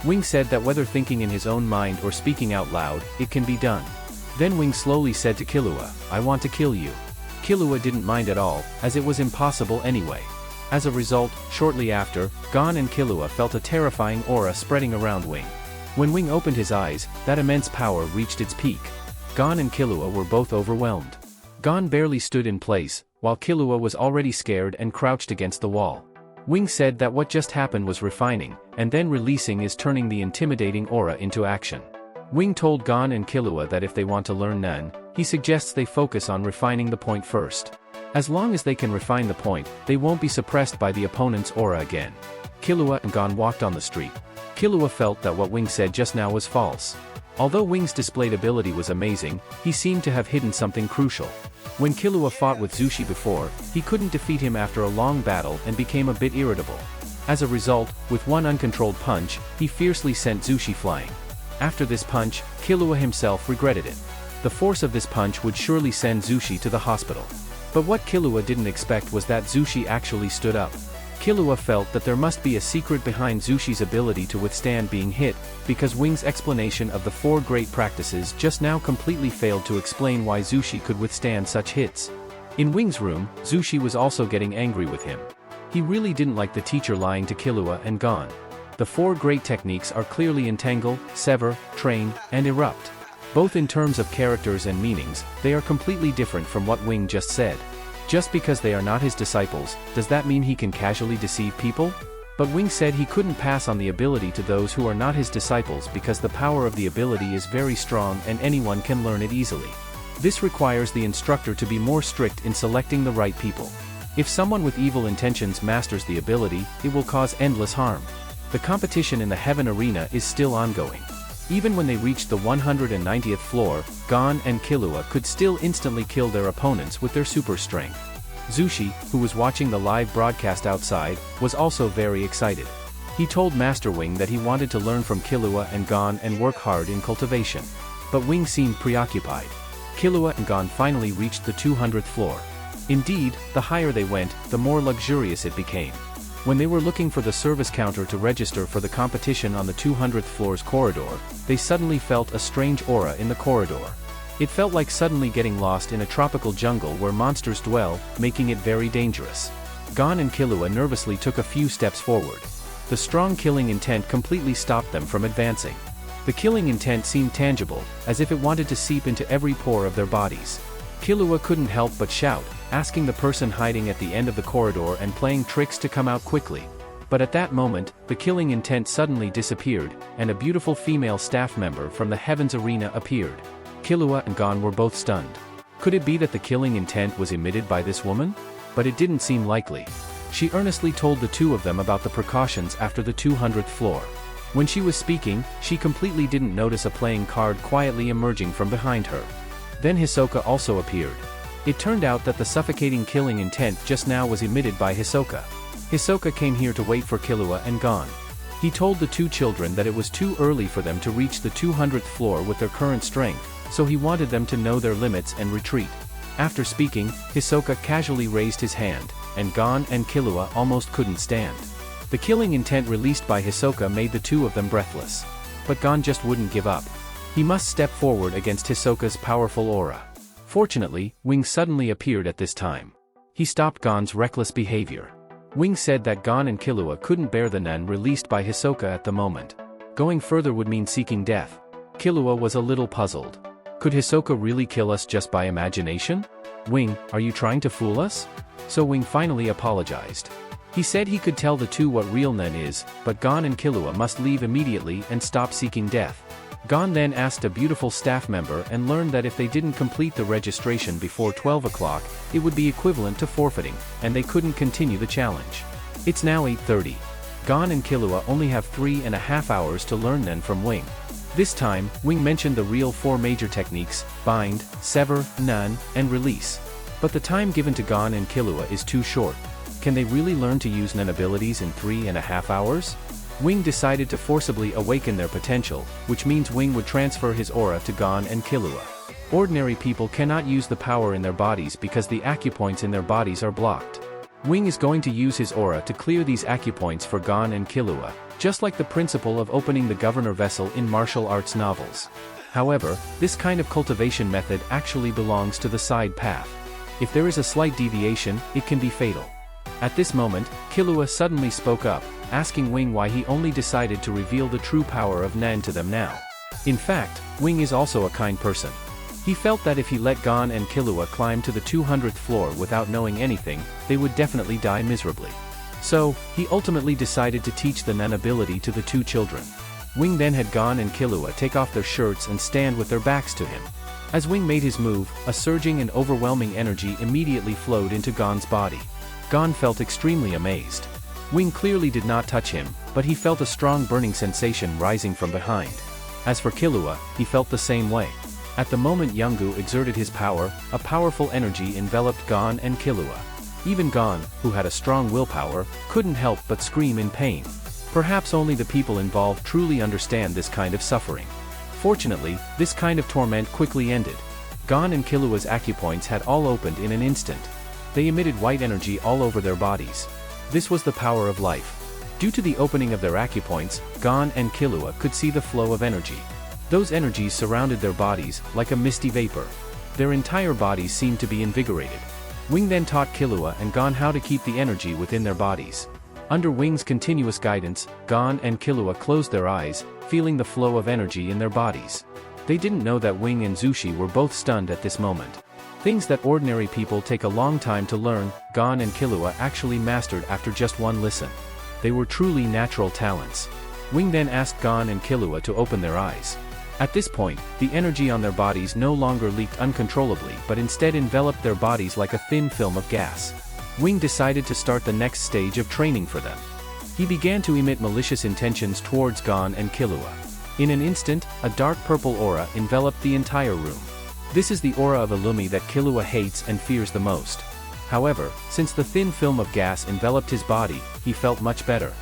Wing said that whether thinking in his own mind or speaking out loud, it can be done. Then Wing slowly said to Killua, "I want to kill you." Killua didn't mind at all, as it was impossible anyway. As a result, shortly after, Gon and Killua felt a terrifying aura spreading around Wing. When Wing opened his eyes, that immense power reached its peak. Gon and Killua were both overwhelmed. Gon barely stood in place, while Killua was already scared and crouched against the wall. Wing said that what just happened was refining, and then releasing is turning the intimidating aura into action. Wing told Gon and Killua that if they want to learn Nun, he suggests they focus on refining the point first. As long as they can refine the point, they won't be suppressed by the opponent's aura again. Killua and Gon walked on the street. Killua felt that what Wing said just now was false. Although Wing's displayed ability was amazing, he seemed to have hidden something crucial. When Killua fought with Zushi before, he couldn't defeat him after a long battle and became a bit irritable. As a result, with one uncontrolled punch, he fiercely sent Zushi flying. After this punch, Killua himself regretted it. The force of this punch would surely send Zushi to the hospital. But what Killua didn't expect was that Zushi actually stood up. Killua felt that there must be a secret behind Zushi's ability to withstand being hit, because Wing's explanation of the 4 great practices just now completely failed to explain why Zushi could withstand such hits. In Wing's room, Zushi was also getting angry with him. He really didn't like the teacher lying to Killua and Gon. The 4 great techniques are clearly entangle, sever, train, and erupt. Both in terms of characters and meanings, they are completely different from what Wing just said. Just because they are not his disciples, does that mean he can casually deceive people? But Wing said he couldn't pass on the ability to those who are not his disciples because the power of the ability is very strong and anyone can learn it easily. This requires the instructor to be more strict in selecting the right people. If someone with evil intentions masters the ability, it will cause endless harm. The competition in the Heaven Arena is still ongoing. Even when they reached the 190th floor, Gon and Killua could still instantly kill their opponents with their super strength. Zushi, who was watching the live broadcast outside, was also very excited. He told Master Wing that he wanted to learn from Killua and Gon and work hard in cultivation. But Wing seemed preoccupied. Killua and Gon finally reached the 200th floor. Indeed, the higher they went, the more luxurious it became. When they were looking for the service counter to register for the competition on the 200th floor's corridor, they suddenly felt a strange aura in the corridor. It felt like suddenly getting lost in a tropical jungle where monsters dwell, making it very dangerous. Gon and Killua nervously took a few steps forward. The strong killing intent completely stopped them from advancing. The killing intent seemed tangible, as if it wanted to seep into every pore of their bodies. Killua couldn't help but shout, asking the person hiding at the end of the corridor and playing tricks to come out quickly. But at that moment, the killing intent suddenly disappeared, and a beautiful female staff member from the Heavens Arena appeared. Killua and Gon were both stunned. Could it be that the killing intent was emitted by this woman? But it didn't seem likely. She earnestly told the two of them about the precautions after the 200th floor. When she was speaking, she completely didn't notice a playing card quietly emerging from behind her. Then Hisoka also appeared. It turned out that the suffocating killing intent just now was emitted by Hisoka. Hisoka came here to wait for Killua and Gon. He told the two children that it was too early for them to reach the 200th floor with their current strength, so he wanted them to know their limits and retreat. After speaking, Hisoka casually raised his hand, and Gon and Killua almost couldn't stand. The killing intent released by Hisoka made the two of them breathless. But Gon just wouldn't give up. He must step forward against Hisoka's powerful aura. Fortunately, Wing suddenly appeared at this time. He stopped Gon's reckless behavior. Wing said that Gon and Killua couldn't bear the nen released by Hisoka at the moment. Going further would mean seeking death. Killua was a little puzzled. Could Hisoka really kill us just by imagination? Wing, are you trying to fool us? So Wing finally apologized. He said he could tell the two what real nen is, but Gon and Killua must leave immediately and stop seeking death. Gon then asked a beautiful staff member and learned that if they didn't complete the registration before 12 o'clock, it would be equivalent to forfeiting, and they couldn't continue the challenge. It's now 8:30. Gon and Killua only have 3.5 hours to learn nen from Wing. This time, Wing mentioned the real 4 major techniques: bind, sever, nun, and release. But the time given to Gon and Killua is too short. Can they really learn to use nen abilities in 3.5 hours? Wing decided to forcibly awaken their potential, which means Wing would transfer his aura to Gon and Killua. Ordinary people cannot use the power in their bodies because the acupoints in their bodies are blocked. Wing is going to use his aura to clear these acupoints for Gon and Killua, just like the principle of opening the governor vessel in martial arts novels. However, this kind of cultivation method actually belongs to the side path. If there is a slight deviation, it can be fatal. At this moment, Killua suddenly spoke up, asking Wing why he only decided to reveal the true power of nen to them now. In fact, Wing is also a kind person. He felt that if he let Gon and Killua climb to the 200th floor without knowing anything, they would definitely die miserably. So, he ultimately decided to teach the nen ability to the two children. Wing then had Gon and Killua take off their shirts and stand with their backs to him. As Wing made his move, a surging and overwhelming energy immediately flowed into Gon's body. Gon felt extremely amazed. Wing clearly did not touch him, but he felt a strong burning sensation rising from behind. As for Killua, he felt the same way. At the moment Yungu exerted his power, a powerful energy enveloped Gon and Killua. Even Gon, who had a strong willpower, couldn't help but scream in pain. Perhaps only the people involved truly understand this kind of suffering. Fortunately, this kind of torment quickly ended. Gon and Killua's acupoints had all opened in an instant. They emitted white energy all over their bodies. This was the power of life. Due to the opening of their acupoints, Gon and Killua could see the flow of energy. Those energies surrounded their bodies, like a misty vapor. Their entire bodies seemed to be invigorated. Wing then taught Killua and Gon how to keep the energy within their bodies. Under Wing's continuous guidance, Gon and Killua closed their eyes, feeling the flow of energy in their bodies. They didn't know that Wing and Zushi were both stunned at this moment. Things that ordinary people take a long time to learn, Gon and Killua actually mastered after just one listen. They were truly natural talents. Wing then asked Gon and Killua to open their eyes. At this point, the energy on their bodies no longer leaked uncontrollably but instead enveloped their bodies like a thin film of gas. Wing decided to start the next stage of training for them. He began to emit malicious intentions towards Gon and Killua. In an instant, a dark purple aura enveloped the entire room. This is the aura of Illumi that Killua hates and fears the most. However, since the thin film of gas enveloped his body, he felt much better.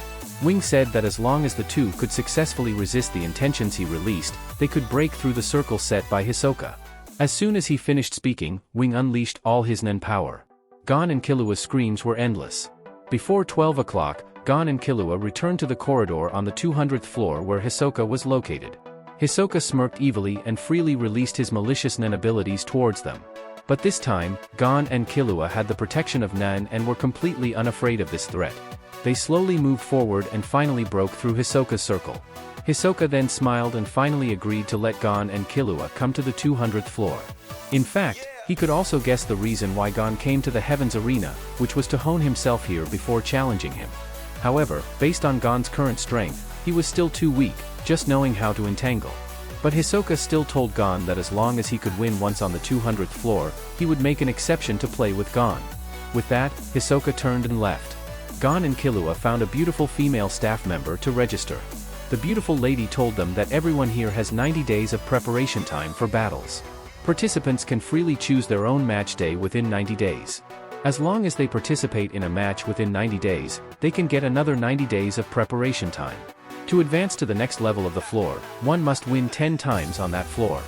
Wing said that as long as the two could successfully resist the intentions he released, they could break through the circle set by Hisoka. As soon as he finished speaking, Wing unleashed all his nen power. Gon and Killua's screams were endless. Before 12 o'clock, Gon and Killua returned to the corridor on the 200th floor where Hisoka was located. Hisoka smirked evilly and freely released his malicious nen abilities towards them. But this time, Gon and Killua had the protection of nen and were completely unafraid of this threat. They slowly moved forward and finally broke through Hisoka's circle. Hisoka then smiled and finally agreed to let Gon and Killua come to the 200th floor. In fact, he could also guess the reason why Gon came to the Heavens Arena, which was to hone himself here before challenging him. However, based on Gon's current strength, he was still too weak, just knowing how to entangle. But Hisoka still told Gon that as long as he could win once on the 200th floor, he would make an exception to play with Gon. With that, Hisoka turned and left. Gon and Killua found a beautiful female staff member to register. The beautiful lady told them that everyone here has 90 days of preparation time for battles. Participants can freely choose their own match day within 90 days. As long as they participate in a match within 90 days, they can get another 90 days of preparation time. To advance to the next level of the floor, one must win 10 times on that floor.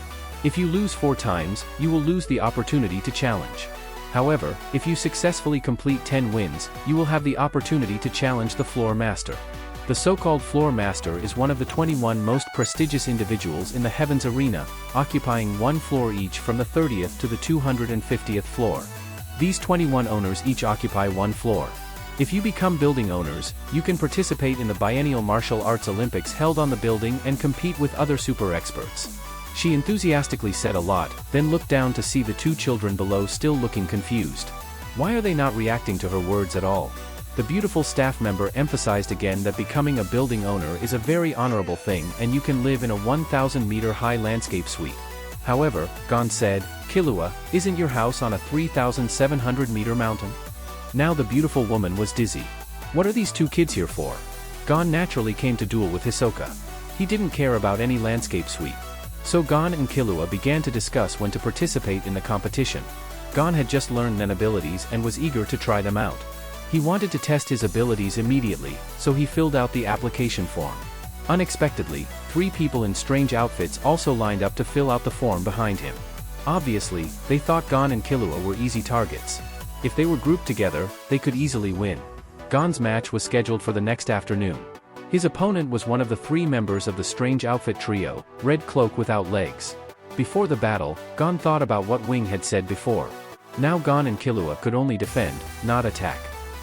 If you lose 4 times, you will lose the opportunity to challenge. However, if you successfully complete 10 wins, you will have the opportunity to challenge the Floor Master. The so-called Floor Master is one of the 21 most prestigious individuals in the Heavens Arena, occupying one floor each from the 30th to the 250th floor. These 21 owners each occupy one floor. If you become building owners, you can participate in the biennial martial arts Olympics held on the building and compete with other super experts. She enthusiastically said a lot, then looked down to see the two children below still looking confused. Why are they not reacting to her words at all? The beautiful staff member emphasized again that becoming a building owner is a very honorable thing and you can live in a 1,000-meter high landscape suite. However, Gon said, "Killua, isn't your house on a 3,700-meter mountain?" Now the beautiful woman was dizzy. What are these two kids here for? Gon naturally came to duel with Hisoka. He didn't care about any landscape suite. So Gon and Killua began to discuss when to participate in the competition. Gon had just learned Nen abilities and was eager to try them out. He wanted to test his abilities immediately, so he filled out the application form. Unexpectedly, 3 people in strange outfits also lined up to fill out the form behind him. Obviously, they thought Gon and Killua were easy targets. If they were grouped together, they could easily win. Gon's match was scheduled for the next afternoon. His opponent was one of the 3 members of the strange outfit trio, Red Cloak without legs. Before the battle, Gon thought about what Wing had said before. Now Gon and Killua could only defend, not attack.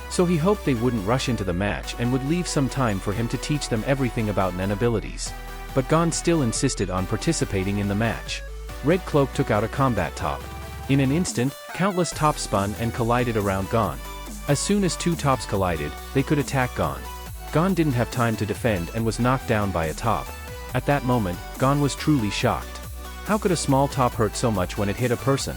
So he hoped they wouldn't rush into the match and would leave some time for him to teach them everything about Nen abilities. But Gon still insisted on participating in the match. Red Cloak took out a combat top. In an instant, countless tops spun and collided around Gon. As soon as 2 tops collided, they could attack Gon. Gon didn't have time to defend and was knocked down by a top. At that moment, Gon was truly shocked. How could a small top hurt so much when it hit a person?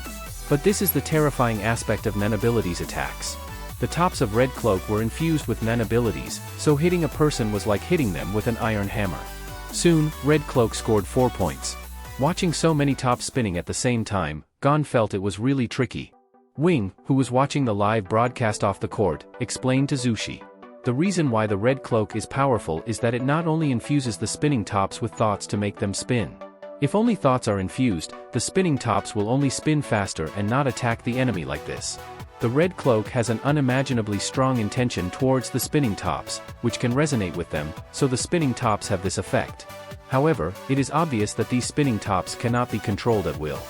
But this is the terrifying aspect of Nen abilities attacks. The tops of Red Cloak were infused with Nen abilities, so hitting a person was like hitting them with an iron hammer. Soon, Red Cloak scored 4 points. Watching so many tops spinning at the same time, Gon felt it was really tricky. Wing, who was watching the live broadcast off the court, explained to Zushi. The reason why the Red Cloak is powerful is that it not only infuses the spinning tops with thoughts to make them spin. If only thoughts are infused, the spinning tops will only spin faster and not attack the enemy like this. The Red Cloak has an unimaginably strong intention towards the spinning tops, which can resonate with them, so the spinning tops have this effect. However, it is obvious that these spinning tops cannot be controlled at will.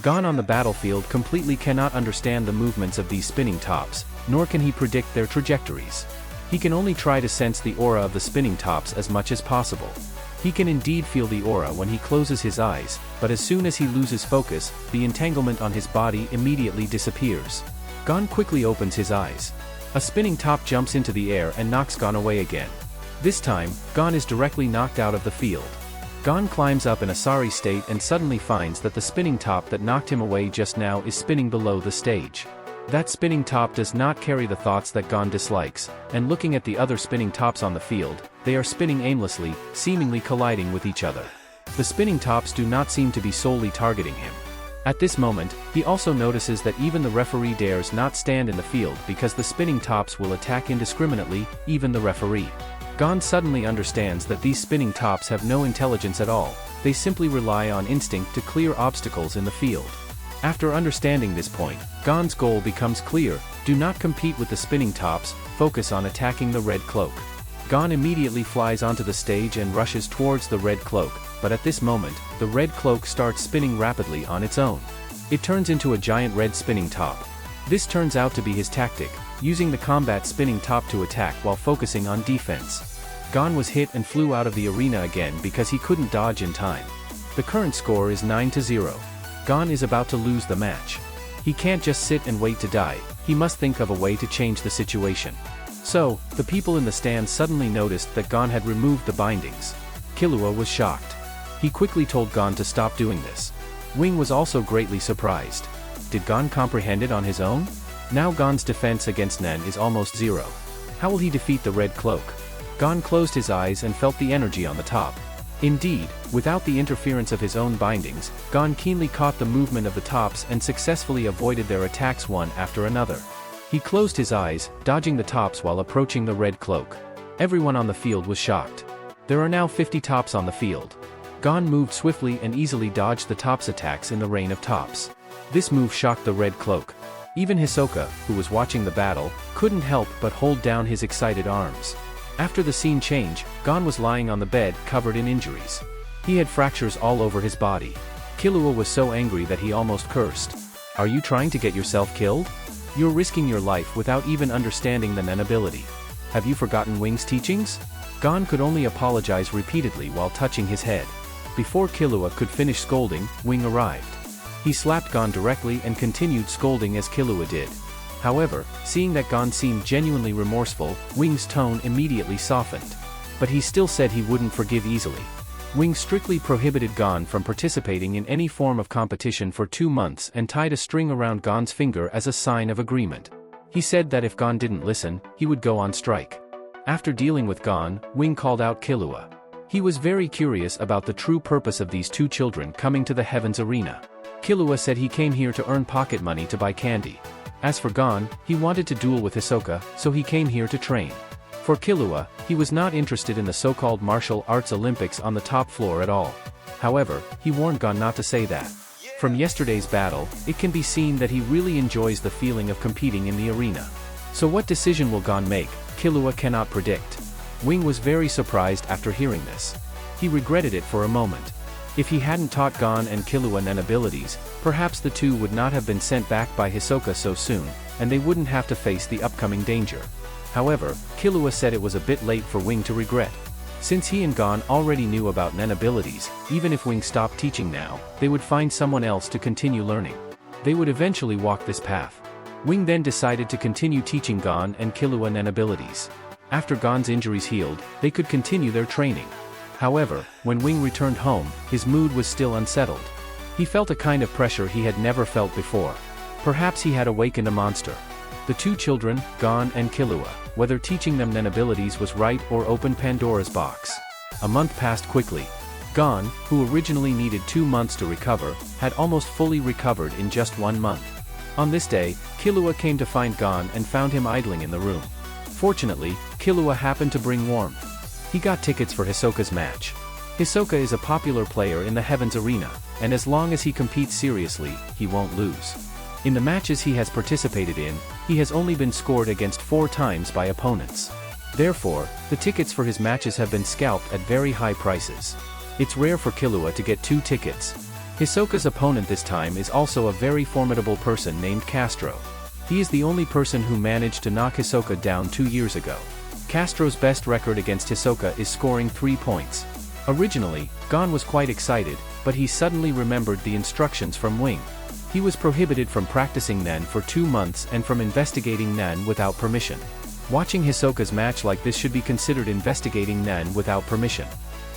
Gon on the battlefield completely cannot understand the movements of these spinning tops, nor can he predict their trajectories. He can only try to sense the aura of the spinning tops as much as possible. He can indeed feel the aura when he closes his eyes, but as soon as he loses focus, the entanglement on his body immediately disappears. Gon quickly opens his eyes. A spinning top jumps into the air and knocks Gon away again. This time, Gon is directly knocked out of the field. Gon climbs up in a sorry state and suddenly finds that the spinning top that knocked him away just now is spinning below the stage. That spinning top does not carry the thoughts that Gon dislikes, and looking at the other spinning tops on the field, they are spinning aimlessly, seemingly colliding with each other. The spinning tops do not seem to be solely targeting him. At this moment, he also notices that even the referee dares not stand in the field because the spinning tops will attack indiscriminately, even the referee. Gon suddenly understands that these spinning tops have no intelligence at all, they simply rely on instinct to clear obstacles in the field. After understanding this point, Gon's goal becomes clear: do not compete with the spinning tops, focus on attacking the Red Cloak. Gon immediately flies onto the stage and rushes towards the Red Cloak, but at this moment, the Red Cloak starts spinning rapidly on its own. It turns into a giant red spinning top. This turns out to be his tactic, using the combat spinning top to attack while focusing on defense. Gon was hit and flew out of the arena again because he couldn't dodge in time. The current score is 9-0. Gon is about to lose the match. He can't just sit and wait to die, he must think of a way to change the situation. So, the people in the stands suddenly noticed that Gon had removed the bindings. Killua was shocked. He quickly told Gon to stop doing this. Wing was also greatly surprised. Did Gon comprehend it on his own? Now Gon's defense against Nen is almost 0. How will he defeat the Red Cloak? Gon closed his eyes and felt the energy on the top. Indeed, without the interference of his own bindings, Gon keenly caught the movement of the tops and successfully avoided their attacks one after another. He closed his eyes, dodging the tops while approaching the Red Cloak. Everyone on the field was shocked. There are now 50 tops on the field. Gon moved swiftly and easily dodged the tops' attacks in the rain of tops. This move shocked the Red Cloak. Even Hisoka, who was watching the battle, couldn't help but hold down his excited arms. After the scene change, Gon was lying on the bed covered in injuries. He had fractures all over his body. Killua was so angry that he almost cursed. "Are you trying to get yourself killed? You're risking your life without even understanding the Nen ability. Have you forgotten Wing's teachings?" Gon could only apologize repeatedly while touching his head. Before Killua could finish scolding, Wing arrived. He slapped Gon directly and continued scolding as Killua did. However, seeing that Gon seemed genuinely remorseful, Wing's tone immediately softened. But he still said he wouldn't forgive easily. Wing strictly prohibited Gon from participating in any form of competition for 2 months and tied a string around Gon's finger as a sign of agreement. He said that if Gon didn't listen, he would go on strike. After dealing with Gon, Wing called out Killua. He was very curious about the true purpose of these two children coming to the Heavens Arena. Killua said he came here to earn pocket money to buy candy. As for Gon, he wanted to duel with Hisoka, so he came here to train. For Killua, he was not interested in the so-called martial arts Olympics on the top floor at all. However, he warned Gon not to say that. From yesterday's battle, it can be seen that he really enjoys the feeling of competing in the arena. So what decision will Gon make, Killua cannot predict. Wing was very surprised after hearing this. He regretted it for a moment. If he hadn't taught Gon and Killua Nen abilities, perhaps the two would not have been sent back by Hisoka so soon, and they wouldn't have to face the upcoming danger. However, Killua said it was a bit late for Wing to regret. Since he and Gon already knew about Nen abilities, even if Wing stopped teaching now, they would find someone else to continue learning. They would eventually walk this path. Wing then decided to continue teaching Gon and Killua Nen abilities. After Gon's injuries healed, they could continue their training. However, when Wing returned home, his mood was still unsettled. He felt a kind of pressure he had never felt before. Perhaps he had awakened a monster. The two children, Gon and Killua, whether teaching them Nen abilities was right or opened Pandora's box. A month passed quickly. Gon, who originally needed 2 months to recover, had almost fully recovered in just 1 month. On this day, Killua came to find Gon and found him idling in the room. Fortunately, Killua happened to bring warmth. He got tickets for Hisoka's match. Hisoka is a popular player in the Heavens Arena, and as long as he competes seriously, he won't lose. In the matches he has participated in, he has only been scored against 4 times by opponents. Therefore, the tickets for his matches have been scalped at very high prices. It's rare for Killua to get 2 tickets. Hisoka's opponent this time is also a very formidable person named Castro. He is the only person who managed to knock Hisoka down 2 years ago. Castro's best record against Hisoka is scoring 3 points. Originally, Gon was quite excited, but he suddenly remembered the instructions from Wing. He was prohibited from practicing Nen for 2 months and from investigating Nen without permission. Watching Hisoka's match like this should be considered investigating Nen without permission.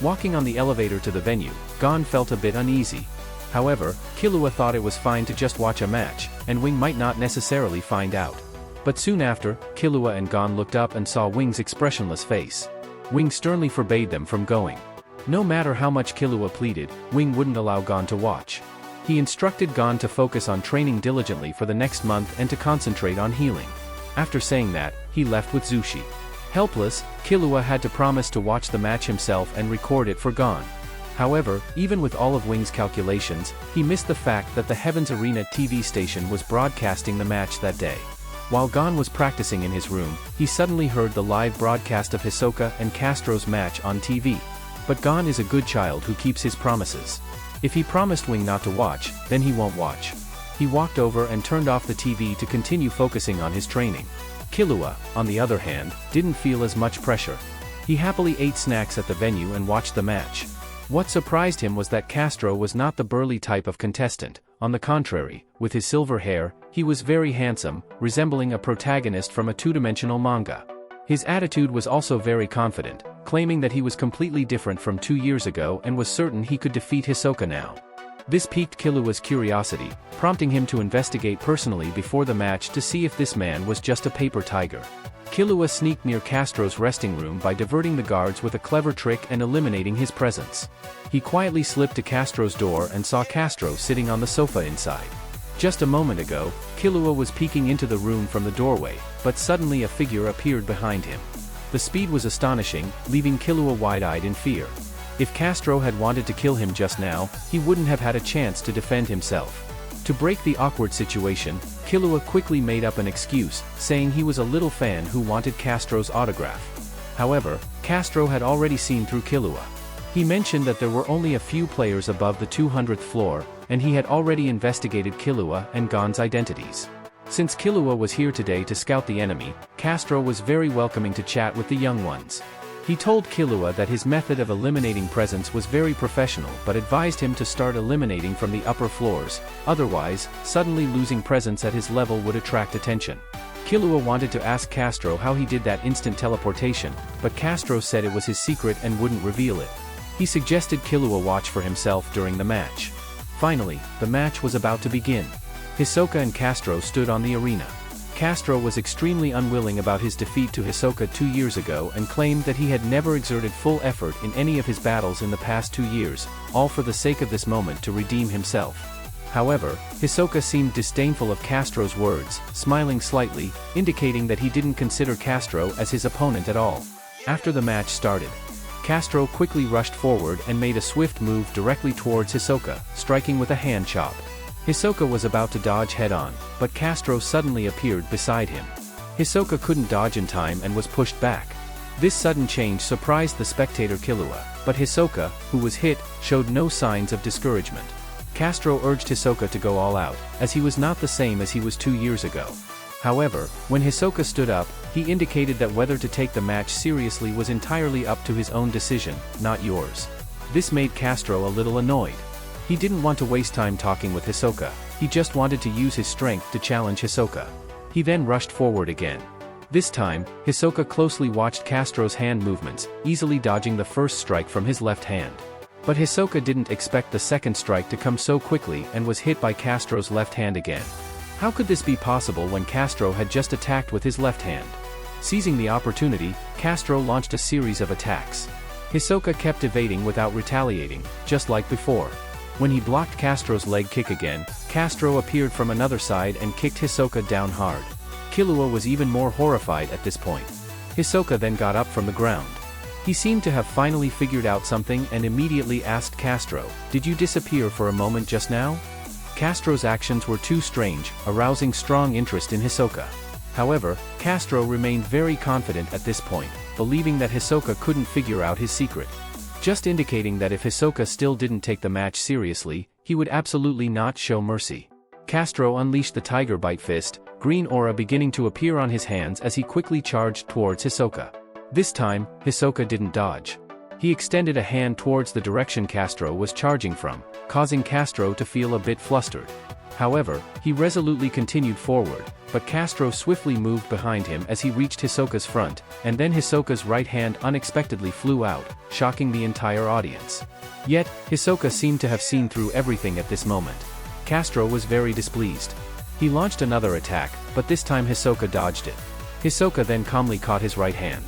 Walking on the elevator to the venue, Gon felt a bit uneasy. However, Killua thought it was fine to just watch a match, and Wing might not necessarily find out. But soon after, Killua and Gon looked up and saw Wing's expressionless face. Wing sternly forbade them from going. No matter how much Killua pleaded, Wing wouldn't allow Gon to watch. He instructed Gon to focus on training diligently for the next month and to concentrate on healing. After saying that, he left with Zushi. Helpless, Killua had to promise to watch the match himself and record it for Gon. However, even with all of Wing's calculations, he missed the fact that the Heavens Arena TV station was broadcasting the match that day. While Gon was practicing in his room, he suddenly heard the live broadcast of Hisoka and Castro's match on TV. But Gon is a good child who keeps his promises. If he promised Wing not to watch, then he won't watch. He walked over and turned off the TV to continue focusing on his training. Killua, on the other hand, didn't feel as much pressure. He happily ate snacks at the venue and watched the match. What surprised him was that Castro was not the burly type of contestant. On the contrary, with his silver hair, he was very handsome, resembling a protagonist from a two-dimensional manga. His attitude was also very confident, claiming that he was completely different from 2 years ago and was certain he could defeat Hisoka now. This piqued Killua's curiosity, prompting him to investigate personally before the match to see if this man was just a paper tiger. Killua sneaked near Castro's resting room by diverting the guards with a clever trick and eliminating his presence. He quietly slipped to Castro's door and saw Castro sitting on the sofa inside. Just a moment ago, Killua was peeking into the room from the doorway, but suddenly a figure appeared behind him. The speed was astonishing, leaving Killua wide-eyed in fear. If Castro had wanted to kill him just now, he wouldn't have had a chance to defend himself. To break the awkward situation, Killua quickly made up an excuse, saying he was a little fan who wanted Castro's autograph. However, Castro had already seen through Killua. He mentioned that there were only a few players above the 200th floor, and he had already investigated Killua and Gon's identities. Since Killua was here today to scout the enemy, Castro was very welcoming to chat with the young ones. He told Killua that his method of eliminating presents was very professional but advised him to start eliminating from the upper floors, otherwise, suddenly losing presents at his level would attract attention. Killua wanted to ask Castro how he did that instant teleportation, but Castro said it was his secret and wouldn't reveal it. He suggested Killua watch for himself during the match. Finally, the match was about to begin. Hisoka and Castro stood on the arena. Castro was extremely unwilling about his defeat to Hisoka 2 years ago and claimed that he had never exerted full effort in any of his battles in the past 2 years, all for the sake of this moment to redeem himself. However, Hisoka seemed disdainful of Castro's words, smiling slightly, indicating that he didn't consider Castro as his opponent at all. After the match started, Castro quickly rushed forward and made a swift move directly towards Hisoka, striking with a hand chop. Hisoka was about to dodge head-on, but Castro suddenly appeared beside him. Hisoka couldn't dodge in time and was pushed back. This sudden change surprised the spectator Killua, but Hisoka, who was hit, showed no signs of discouragement. Castro urged Hisoka to go all out, as he was not the same as he was 2 years ago. However, when Hisoka stood up, he indicated that whether to take the match seriously was entirely up to his own decision, not yours. This made Castro a little annoyed. He didn't want to waste time talking with Hisoka, he just wanted to use his strength to challenge Hisoka. He then rushed forward again. This time, Hisoka closely watched Castro's hand movements, easily dodging the first strike from his left hand. But Hisoka didn't expect the second strike to come so quickly and was hit by Castro's left hand again. How could this be possible when Castro had just attacked with his left hand? Seizing the opportunity, Castro launched a series of attacks. Hisoka kept evading without retaliating, just like before. When he blocked Castro's leg kick again, Castro appeared from another side and kicked Hisoka down hard. Killua was even more horrified at this point. Hisoka then got up from the ground. He seemed to have finally figured out something and immediately asked Castro, "Did you disappear for a moment just now?" Castro's actions were too strange, arousing strong interest in Hisoka. However, Castro remained very confident at this point, believing that Hisoka couldn't figure out his secret. Just indicating that if Hisoka still didn't take the match seriously, he would absolutely not show mercy. Castro unleashed the Tiger Bite Fist, green aura beginning to appear on his hands as he quickly charged towards Hisoka. This time, Hisoka didn't dodge. He extended a hand towards the direction Castro was charging from, causing Castro to feel a bit flustered. However, he resolutely continued forward, but Castro swiftly moved behind him as he reached Hisoka's front, and then Hisoka's right hand unexpectedly flew out, shocking the entire audience. Yet, Hisoka seemed to have seen through everything at this moment. Castro was very displeased. He launched another attack, but this time Hisoka dodged it. Hisoka then calmly caught his right hand.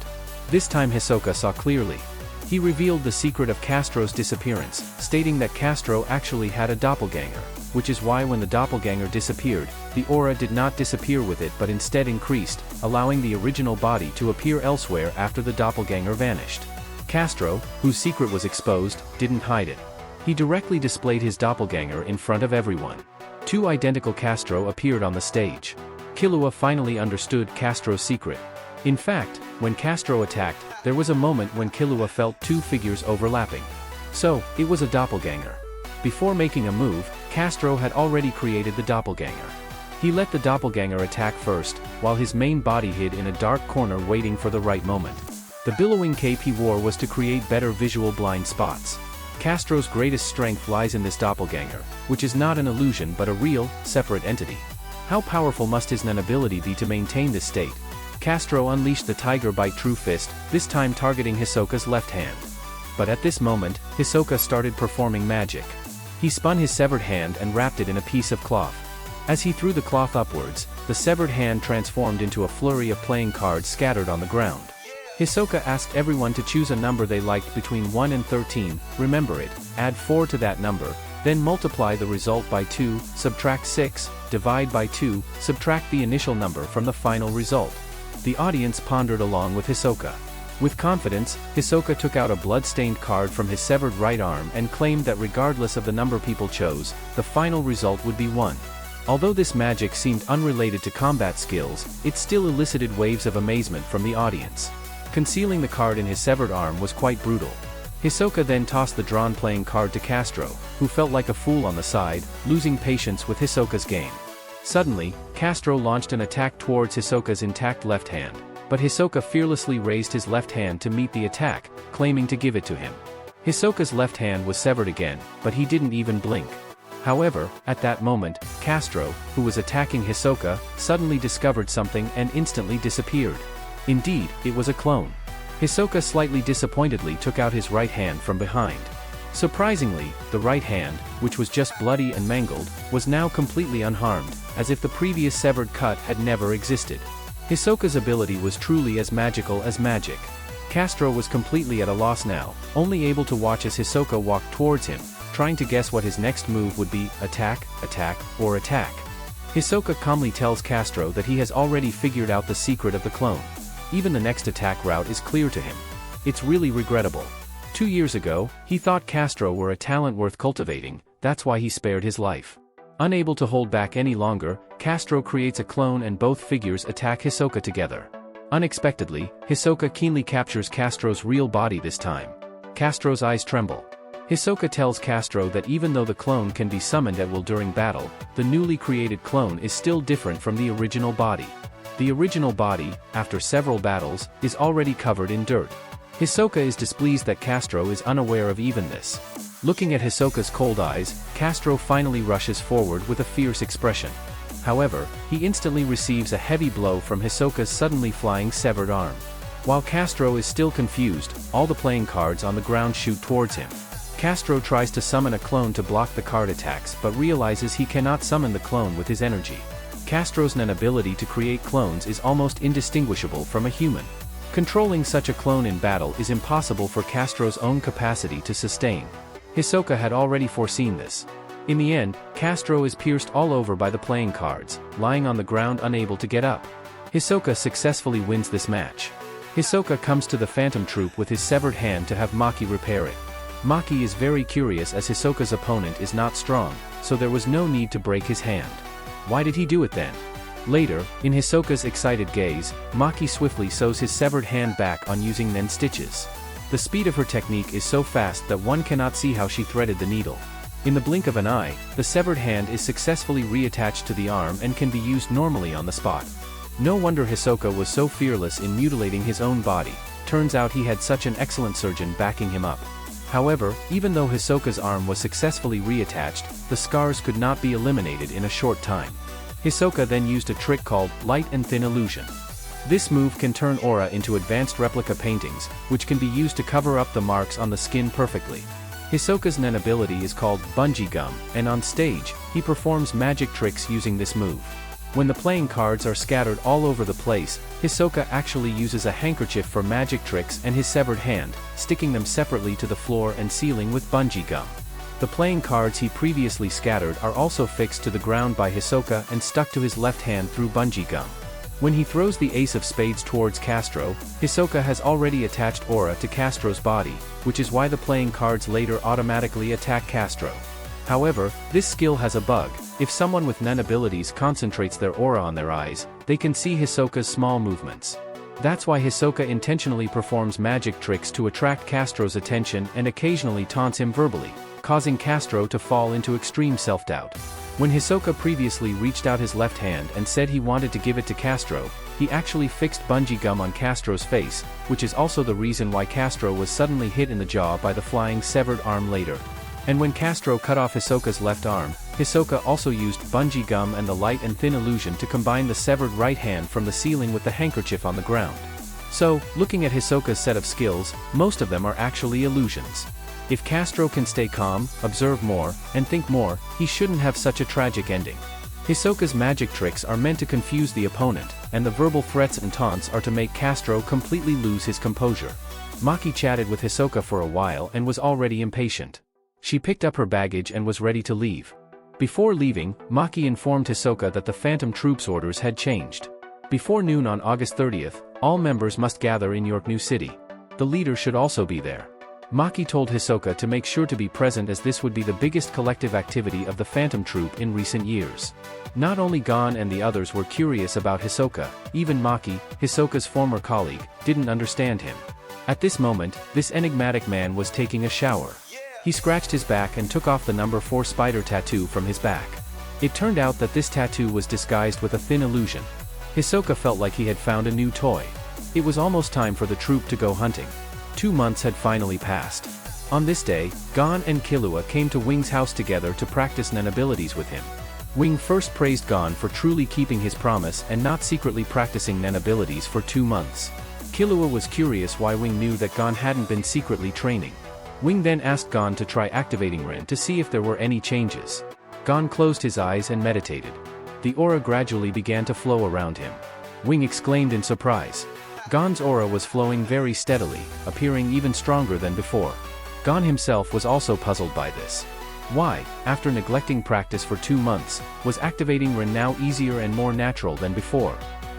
This time Hisoka saw clearly. He revealed the secret of Castro's disappearance, stating that Castro actually had a doppelganger, which is why when the doppelganger disappeared, the aura did not disappear with it but instead increased, allowing the original body to appear elsewhere after the doppelganger vanished. Castro, whose secret was exposed, didn't hide it. He directly displayed his doppelganger in front of everyone. 2 identical Castro appeared on the stage. Killua finally understood Castro's secret. In fact, when Castro attacked, there was a moment when Killua felt 2 figures overlapping. So, it was a doppelganger. Before making a move, Castro had already created the doppelganger. He let the doppelganger attack first, while his main body hid in a dark corner waiting for the right moment. The billowing cape he wore was to create better visual blind spots. Castro's greatest strength lies in this doppelganger, which is not an illusion but a real, separate entity. How powerful must his Nen ability be to maintain this state? Castro unleashed the Tiger Bite True Fist, this time targeting Hisoka's left hand. But at this moment, Hisoka started performing magic. He spun his severed hand and wrapped it in a piece of cloth. As he threw the cloth upwards, the severed hand transformed into a flurry of playing cards scattered on the ground. Hisoka asked everyone to choose a number they liked between 1 and 13, remember it, add 4 to that number, then multiply the result by 2, subtract 6, divide by 2, subtract the initial number from the final result. The audience pondered along with Hisoka. With confidence, Hisoka took out a blood-stained card from his severed right arm and claimed that regardless of the number people chose, the final result would be 1. Although this magic seemed unrelated to combat skills, it still elicited waves of amazement from the audience. Concealing the card in his severed arm was quite brutal. Hisoka then tossed the drawn playing card to Castro, who felt like a fool on the side, losing patience with Hisoka's game. Suddenly, Castro launched an attack towards Hisoka's intact left hand, but Hisoka fearlessly raised his left hand to meet the attack, claiming to give it to him. Hisoka's left hand was severed again, but he didn't even blink. However, at that moment, Castro, who was attacking Hisoka, suddenly discovered something and instantly disappeared. Indeed, it was a clone. Hisoka slightly disappointedly took out his right hand from behind. Surprisingly, the right hand, which was just bloody and mangled, was now completely unharmed, as if the previous severed cut had never existed. Hisoka's ability was truly as magical as magic. Castro was completely at a loss now, only able to watch as Hisoka walked towards him, trying to guess what his next move would be: attack, attack, or attack. Hisoka calmly tells Castro that he has already figured out the secret of the clone. Even the next attack route is clear to him. It's really regrettable. 2 years ago, he thought Castro were a talent worth cultivating, that's why he spared his life. Unable to hold back any longer, Castro creates a clone and both figures attack Hisoka together. Unexpectedly, Hisoka keenly captures Castro's real body this time. Castro's eyes tremble. Hisoka tells Castro that even though the clone can be summoned at will during battle, the newly created clone is still different from the original body. The original body, after several battles, is already covered in dirt. Hisoka is displeased that Castro is unaware of even this. Looking at Hisoka's cold eyes, Castro finally rushes forward with a fierce expression. However, he instantly receives a heavy blow from Hisoka's suddenly flying severed arm. While Castro is still confused, all the playing cards on the ground shoot towards him. Castro tries to summon a clone to block the card attacks but realizes he cannot summon the clone with his energy. Castro's ability to create clones is almost indistinguishable from a human. Controlling such a clone in battle is impossible for Castro's own capacity to sustain. Hisoka had already foreseen this. In the end, Castro is pierced all over by the playing cards, lying on the ground unable to get up. Hisoka successfully wins this match. Hisoka comes to the Phantom Troop with his severed hand to have Maki repair it. Maki is very curious as Hisoka's opponent is not strong, so there was no need to break his hand. Why did he do it then? Later, in Hisoka's excited gaze, Maki swiftly sews his severed hand back on using nen stitches. The speed of her technique is so fast that one cannot see how she threaded the needle. In the blink of an eye, the severed hand is successfully reattached to the arm and can be used normally on the spot. No wonder Hisoka was so fearless in mutilating his own body. Turns out he had such an excellent surgeon backing him up. However, even though Hisoka's arm was successfully reattached, the scars could not be eliminated in a short time. Hisoka then used a trick called light and thin illusion. This move can turn aura into advanced replica paintings, which can be used to cover up the marks on the skin perfectly. Hisoka's nen ability is called bungee gum, and on stage, he performs magic tricks using this move. When the playing cards are scattered all over the place, Hisoka actually uses a handkerchief for magic tricks and his severed hand, sticking them separately to the floor and ceiling with bungee gum. The playing cards he previously scattered are also fixed to the ground by Hisoka and stuck to his left hand through bungee gum. When he throws the ace of spades towards Castro, Hisoka has already attached aura to Castro's body, which is why the playing cards later automatically attack Castro. However, this skill has a bug. If someone with nen abilities concentrates their aura on their eyes, they can see Hisoka's small movements. That's why Hisoka intentionally performs magic tricks to attract Castro's attention and occasionally taunts him verbally, causing Castro to fall into extreme self-doubt. When Hisoka previously reached out his left hand and said he wanted to give it to Castro, he actually fixed bungee gum on Castro's face, which is also the reason why Castro was suddenly hit in the jaw by the flying severed arm later. And when Castro cut off Hisoka's left arm, Hisoka also used bungee gum and the light and thin illusion to combine the severed right hand from the ceiling with the handkerchief on the ground. So, looking at Hisoka's set of skills, most of them are actually illusions. If Castro can stay calm, observe more, and think more, he shouldn't have such a tragic ending. Hisoka's magic tricks are meant to confuse the opponent, and the verbal threats and taunts are to make Castro completely lose his composure. Maki chatted with Hisoka for a while and was already impatient. She picked up her baggage and was ready to leave. Before leaving, Maki informed Hisoka that the Phantom Troop's orders had changed. Before noon on August 30th, all members must gather in York New City. The leader should also be there. Maki told Hisoka to make sure to be present as this would be the biggest collective activity of the Phantom Troop in recent years. Not only Gon and the others were curious about Hisoka, even Maki, Hisoka's former colleague, didn't understand him. At this moment, this enigmatic man was taking a shower. He scratched his back and took off the number 4 spider tattoo from his back. It turned out that this tattoo was disguised with a thin illusion. Hisoka felt like he had found a new toy. It was almost time for the troop to go hunting. 2 months had finally passed. On this day, Gon and Killua came to Wing's house together to practice Nen abilities with him. Wing first praised Gon for truly keeping his promise and not secretly practicing Nen abilities for 2 months. Killua was curious why Wing knew that Gon hadn't been secretly training. Wing then asked Gon to try activating Ren to see if there were any changes. Gon closed his eyes and meditated. The aura gradually began to flow around him. Wing exclaimed in surprise. Gon's aura was flowing very steadily, appearing even stronger than before. Gon himself was also puzzled by this. Why, after neglecting practice for 2 months, was activating Ren now easier and more natural than before?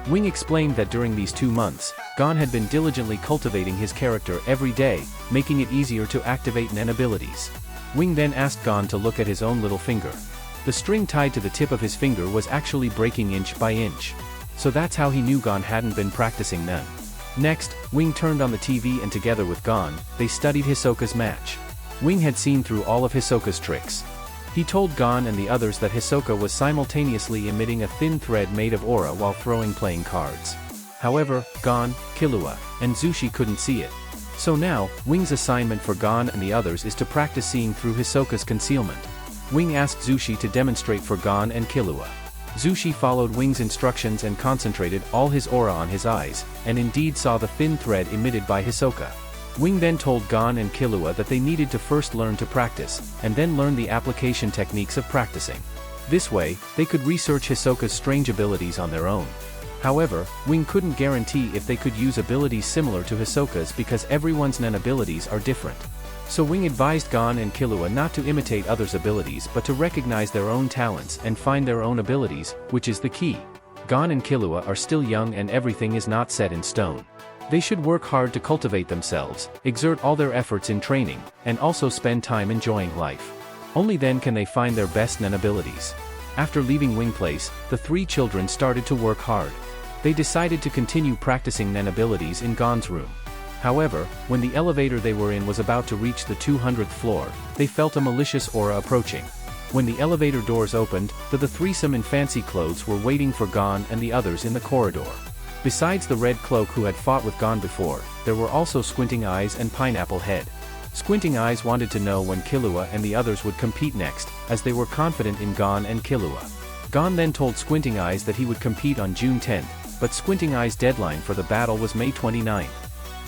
Wing explained that during these 2 months, Gon had been diligently cultivating his character every day, making it easier to activate Nen abilities. Wing then asked Gon to look at his own little finger. The string tied to the tip of his finger was actually breaking inch by inch. So that's how he knew Gon hadn't been practicing Nen. Next, Wing turned on the TV and together with Gon, they studied Hisoka's match. Wing had seen through all of Hisoka's tricks. He told Gon and the others that Hisoka was simultaneously emitting a thin thread made of aura while playing cards. However, Gon, Killua, and Zushi couldn't see it. So now, Wing's assignment for Gon and the others is to practice seeing through Hisoka's concealment. Wing asked Zushi to demonstrate for Gon and Killua. Zushi followed Wing's instructions and concentrated all his aura on his eyes, and indeed saw the thin thread emitted by Hisoka. Wing then told Gon and Killua that they needed to first learn to practice, and then learn the application techniques of practicing. This way, they could research Hisoka's strange abilities on their own. However, Wing couldn't guarantee if they could use abilities similar to Hisoka's because everyone's Nen abilities are different. So Wing advised Gon and Killua not to imitate others' abilities but to recognize their own talents and find their own abilities, which is the key. Gon and Killua are still young and everything is not set in stone. They should work hard to cultivate themselves, exert all their efforts in training, and also spend time enjoying life. Only then can they find their best Nen abilities. After leaving Wing Place, the 3 children started to work hard. They decided to continue practicing Nen abilities in Gon's room. However, when the elevator they were in was about to reach the 200th floor, they felt a malicious aura approaching. When the elevator doors opened, the threesome in fancy clothes were waiting for Gon and the others in the corridor. Besides the Red Cloak who had fought with Gon before, there were also Squinting Eyes and Pineapple Head. Squinting Eyes wanted to know when Killua and the others would compete next, as they were confident in Gon and Killua. Gon then told Squinting Eyes that he would compete on June 10th, but Squinting Eyes' deadline for the battle was May 29th.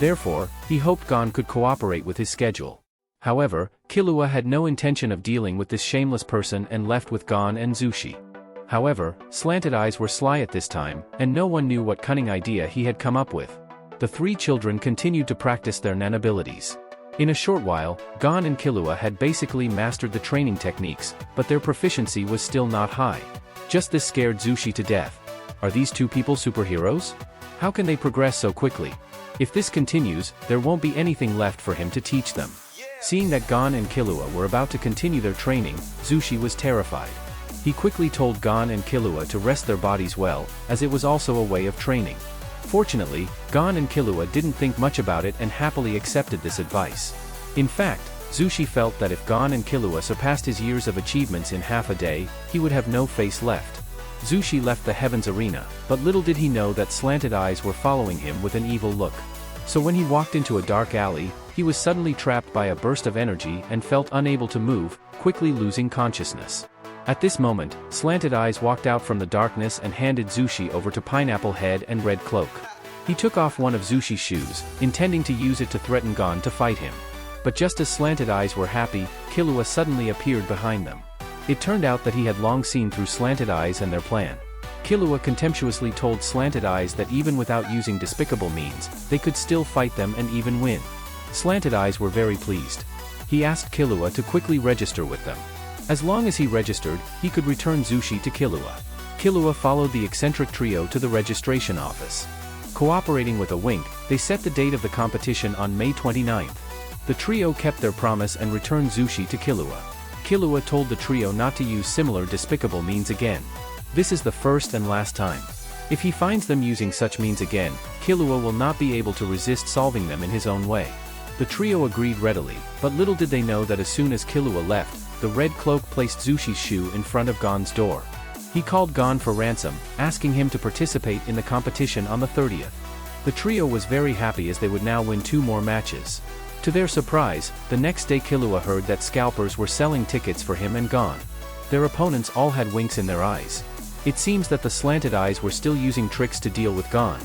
Therefore, he hoped Gon could cooperate with his schedule. However, Killua had no intention of dealing with this shameless person and left with Gon and Zushi. However, Slanted Eyes were sly at this time, and no one knew what cunning idea he had come up with. The 3 children continued to practice their Nen abilities. In a short while, Gon and Killua had basically mastered the training techniques, but their proficiency was still not high. Just this scared Zushi to death. Are these 2 people superheroes? How can they progress so quickly? If this continues, there won't be anything left for him to teach them. Seeing that Gon and Killua were about to continue their training, Zushi was terrified. He quickly told Gon and Killua to rest their bodies well, as it was also a way of training. Fortunately, Gon and Killua didn't think much about it and happily accepted this advice. In fact, Zushi felt that if Gon and Killua surpassed his years of achievements in half a day, he would have no face left. Zushi left the Heavens Arena, but little did he know that Slanted Eyes were following him with an evil look. So when he walked into a dark alley, he was suddenly trapped by a burst of energy and felt unable to move, quickly losing consciousness. At this moment, Slanted Eyes walked out from the darkness and handed Zushi over to Pineapple Head and Red Cloak. He took off one of Zushi's shoes, intending to use it to threaten Gon to fight him. But just as Slanted Eyes were happy, Killua suddenly appeared behind them. It turned out that he had long seen through Slanted Eyes and their plan. Killua contemptuously told Slanted Eyes that even without using despicable means, they could still fight them and even win. Slanted Eyes were very pleased. He asked Killua to quickly register with them. As long as he registered, he could return Zushi to Killua. Killua followed the eccentric trio to the registration office. Cooperating with a wink, they set the date of the competition on May 29th. The trio kept their promise and returned Zushi to Killua. Killua told the trio not to use similar despicable means again. This is the first and last time. If he finds them using such means again, Killua will not be able to resist solving them in his own way. The trio agreed readily, but little did they know that as soon as Killua left, the Red Cloak placed Zushi's shoe in front of Gon's door. He called Gon for ransom, asking him to participate in the competition on the 30th. The trio was very happy as they would now win 2 more matches. To their surprise, the next day Killua heard that scalpers were selling tickets for him and Gon. Their opponents all had winks in their eyes. It seems that the slanted eyes were still using tricks to deal with Gon.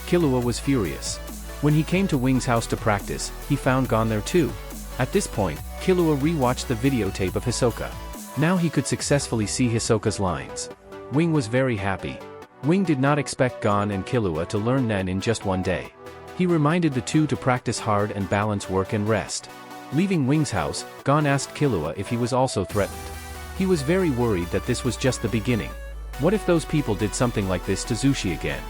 Killua was furious. When he came to Wing's house to practice, he found Gon there too. At this point, Killua rewatched the videotape of Hisoka. Now he could successfully see Hisoka's lines. Wing was very happy. Wing did not expect Gon and Killua to learn Nen in just one day. He reminded the two to practice hard and balance work and rest. Leaving Wing's house, Gon asked Killua if he was also threatened. He was very worried that this was just the beginning. What if those people did something like this to Zushi again?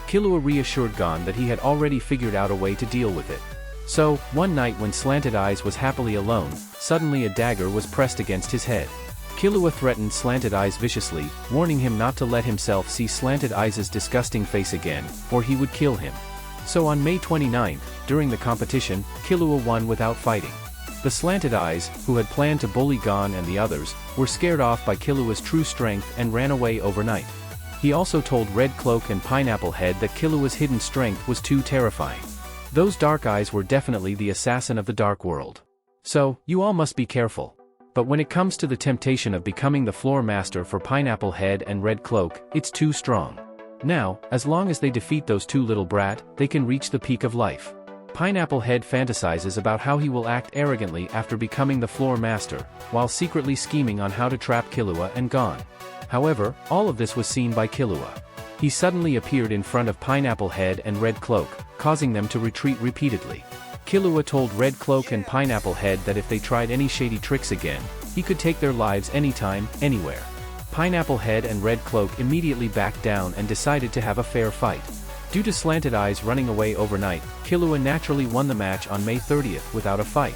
Killua reassured Gon that he had already figured out a way to deal with it. So, one night when Slanted Eyes was happily alone, suddenly a dagger was pressed against his head. Killua threatened Slanted Eyes viciously, warning him not to let himself see Slanted Eyes' disgusting face again, or he would kill him. So on May 29th, during the competition, Killua won without fighting. The Slanted Eyes, who had planned to bully Gon and the others, were scared off by Killua's true strength and ran away overnight. He also told Red Cloak and Pineapple Head that Killua's hidden strength was too terrifying. Those dark eyes were definitely the assassin of the dark world. So, you all must be careful. But when it comes to the temptation of becoming the floor master for Pineapple Head and Red Cloak, it's too strong. Now, as long as they defeat those two little brat, they can reach the peak of life. Pineapple Head fantasizes about how he will act arrogantly after becoming the floor master, while secretly scheming on how to trap Killua and Gon. However, all of this was seen by Killua. He suddenly appeared in front of Pineapple Head and Red Cloak, causing them to retreat repeatedly. Killua told Red Cloak and Pineapple Head that if they tried any shady tricks again, he could take their lives anytime, anywhere. Pineapple Head and Red Cloak immediately backed down and decided to have a fair fight. Due to Slanted Eyes running away overnight, Killua naturally won the match on May 30th without a fight.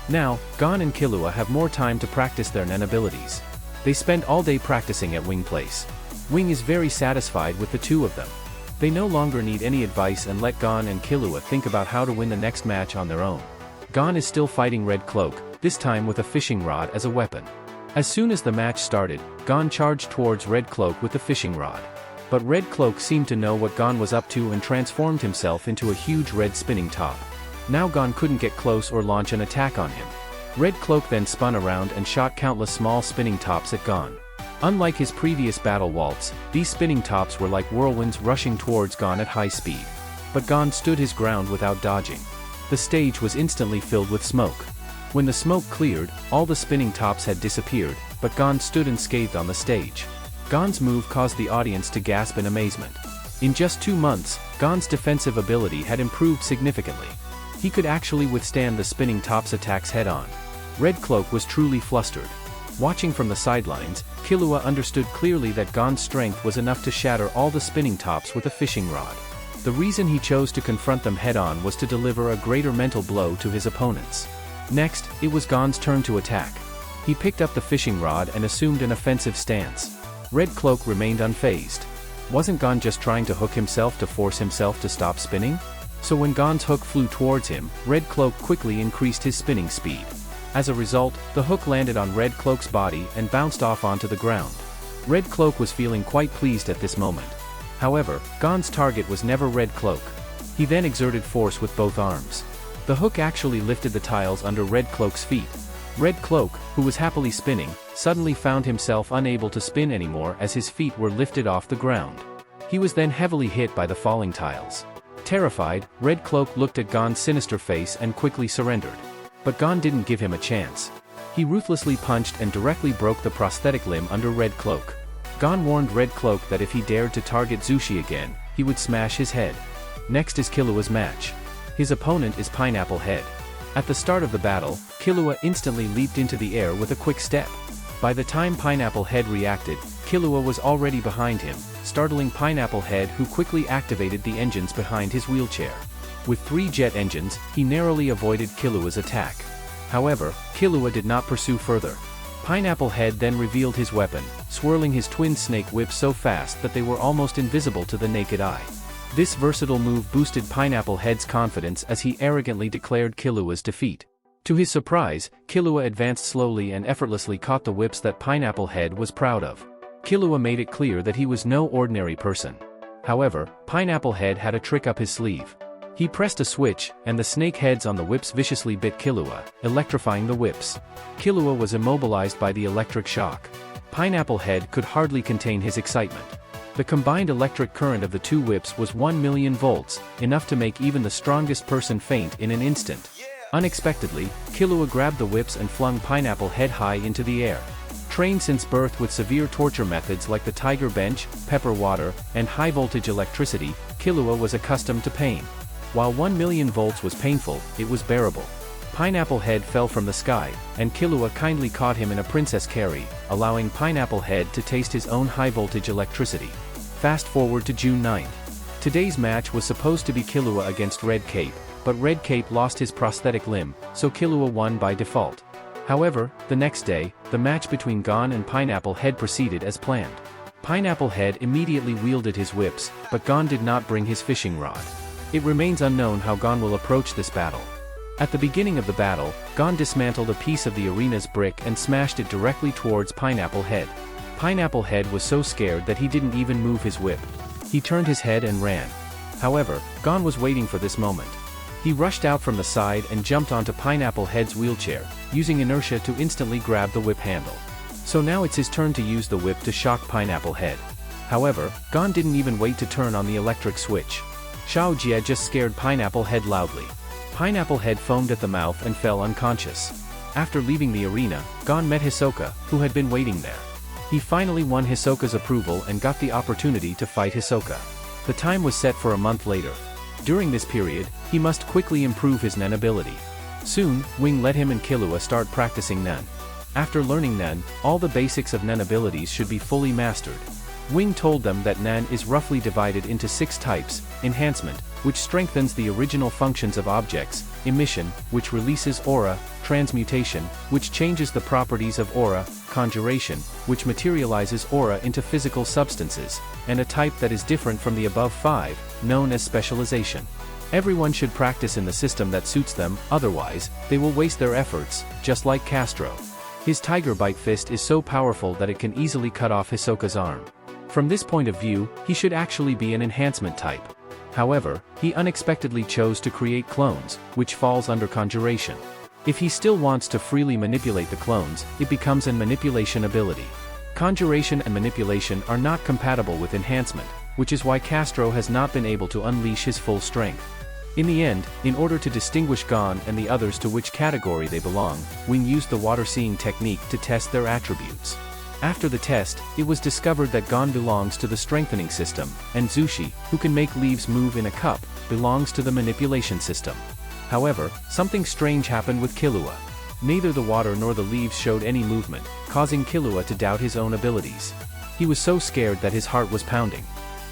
Now, Gon and Killua have more time to practice their Nen abilities. They spend all day practicing at Wing Place. Wing is very satisfied with the two of them. They no longer need any advice and let Gon and Killua think about how to win the next match on their own. Gon is still fighting Red Cloak, this time with a fishing rod as a weapon. As soon as the match started, Gon charged towards Red Cloak with the fishing rod. But Red Cloak seemed to know what Gon was up to and transformed himself into a huge red spinning top. Now Gon couldn't get close or launch an attack on him. Red Cloak then spun around and shot countless small spinning tops at Gon. Unlike his previous battle waltz, these spinning tops were like whirlwinds rushing towards Gon at high speed. But Gon stood his ground without dodging. The stage was instantly filled with smoke. When the smoke cleared, all the spinning tops had disappeared, but Gon stood unscathed on the stage. Gon's move caused the audience to gasp in amazement. In just 2 months, Gon's defensive ability had improved significantly. He could actually withstand the spinning tops' attacks head-on. Red Cloak was truly flustered. Watching from the sidelines, Killua understood clearly that Gon's strength was enough to shatter all the spinning tops with a fishing rod. The reason he chose to confront them head-on was to deliver a greater mental blow to his opponents. Next, it was Gon's turn to attack. He picked up the fishing rod and assumed an offensive stance. Red Cloak remained unfazed. Wasn't Gon just trying to hook himself to force himself to stop spinning? So when Gon's hook flew towards him, Red Cloak quickly increased his spinning speed. As a result, the hook landed on Red Cloak's body and bounced off onto the ground. Red Cloak was feeling quite pleased at this moment. However, Gon's target was never Red Cloak. He then exerted force with both arms. The hook actually lifted the tiles under Red Cloak's feet. Red Cloak, who was happily spinning, suddenly found himself unable to spin anymore as his feet were lifted off the ground. He was then heavily hit by the falling tiles. Terrified, Red Cloak looked at Gon's sinister face and quickly surrendered. But Gon didn't give him a chance. He ruthlessly punched and directly broke the prosthetic limb under Red Cloak. Gon warned Red Cloak that if he dared to target Zushi again, he would smash his head. Next is Killua's match. His opponent is Pineapple Head. At the start of the battle, Killua instantly leaped into the air with a quick step. By the time Pineapple Head reacted, Killua was already behind him, startling Pineapple Head, who quickly activated the engines behind his wheelchair. With 3 jet engines, he narrowly avoided Killua's attack. However, Killua did not pursue further. Pineapple Head then revealed his weapon, swirling his twin snake whips so fast that they were almost invisible to the naked eye. This versatile move boosted Pineapple Head's confidence as he arrogantly declared Killua's defeat. To his surprise, Killua advanced slowly and effortlessly caught the whips that Pineapple Head was proud of. Killua made it clear that he was no ordinary person. However, Pineapple Head had a trick up his sleeve. He pressed a switch, and the snake heads on the whips viciously bit Killua, electrifying the whips. Killua was immobilized by the electric shock. Pineapple Head could hardly contain his excitement. The combined electric current of the 2 whips was 1,000,000 volts, enough to make even the strongest person faint in an instant. Unexpectedly, Killua grabbed the whips and flung Pineapple Head high into the air. Trained since birth with severe torture methods like the tiger bench, pepper water, and high-voltage electricity, Killua was accustomed to pain. While 1,000,000 volts was painful, it was bearable. Pineapple Head fell from the sky, and Killua kindly caught him in a princess carry, allowing Pineapple Head to taste his own high-voltage electricity. Fast forward to June 9th. Today's match was supposed to be Killua against Red Cape, but Red Cape lost his prosthetic limb, so Killua won by default. However, the next day, the match between Gon and Pineapple Head proceeded as planned. Pineapple Head immediately wielded his whips, but Gon did not bring his fishing rod. It remains unknown how Gon will approach this battle. At the beginning of the battle, Gon dismantled a piece of the arena's brick and smashed it directly towards Pineapple Head. Pineapple Head was so scared that he didn't even move his whip. He turned his head and ran. However, Gon was waiting for this moment. He rushed out from the side and jumped onto Pineapple Head's wheelchair, using inertia to instantly grab the whip handle. So now it's his turn to use the whip to shock Pineapple Head. However, Gon didn't even wait to turn on the electric switch. Xiao Jie just scared Pineapple Head loudly. Pineapple Head foamed at the mouth and fell unconscious. After leaving the arena, Gon met Hisoka, who had been waiting there. He finally won Hisoka's approval and got the opportunity to fight Hisoka. The time was set for a month later. During this period, he must quickly improve his Nen ability. Soon, Wing let him and Killua start practicing Nen. After learning Nen, all the basics of Nen abilities should be fully mastered. Wing told them that Nen is roughly divided into 6 types: enhancement, which strengthens the original functions of objects; emission, which releases aura; transmutation, which changes the properties of aura; conjuration, which materializes aura into physical substances; and a type that is different from the above 5, known as specialization. Everyone should practice in the system that suits them, otherwise, they will waste their efforts, just like Castro. His Tiger Bite Fist is so powerful that it can easily cut off Hisoka's arm. From this point of view, he should actually be an enhancement type. However, he unexpectedly chose to create clones, which falls under conjuration. If he still wants to freely manipulate the clones, it becomes an manipulation ability. Conjuration and manipulation are not compatible with enhancement, which is why Castro has not been able to unleash his full strength. In the end, in order to distinguish Gon and the others to which category they belong, Wing used the water-seeing technique to test their attributes. After the test, it was discovered that Gon belongs to the strengthening system, and Zushi, who can make leaves move in a cup, belongs to the manipulation system. However, something strange happened with Killua. Neither the water nor the leaves showed any movement, causing Killua to doubt his own abilities. He was so scared that his heart was pounding.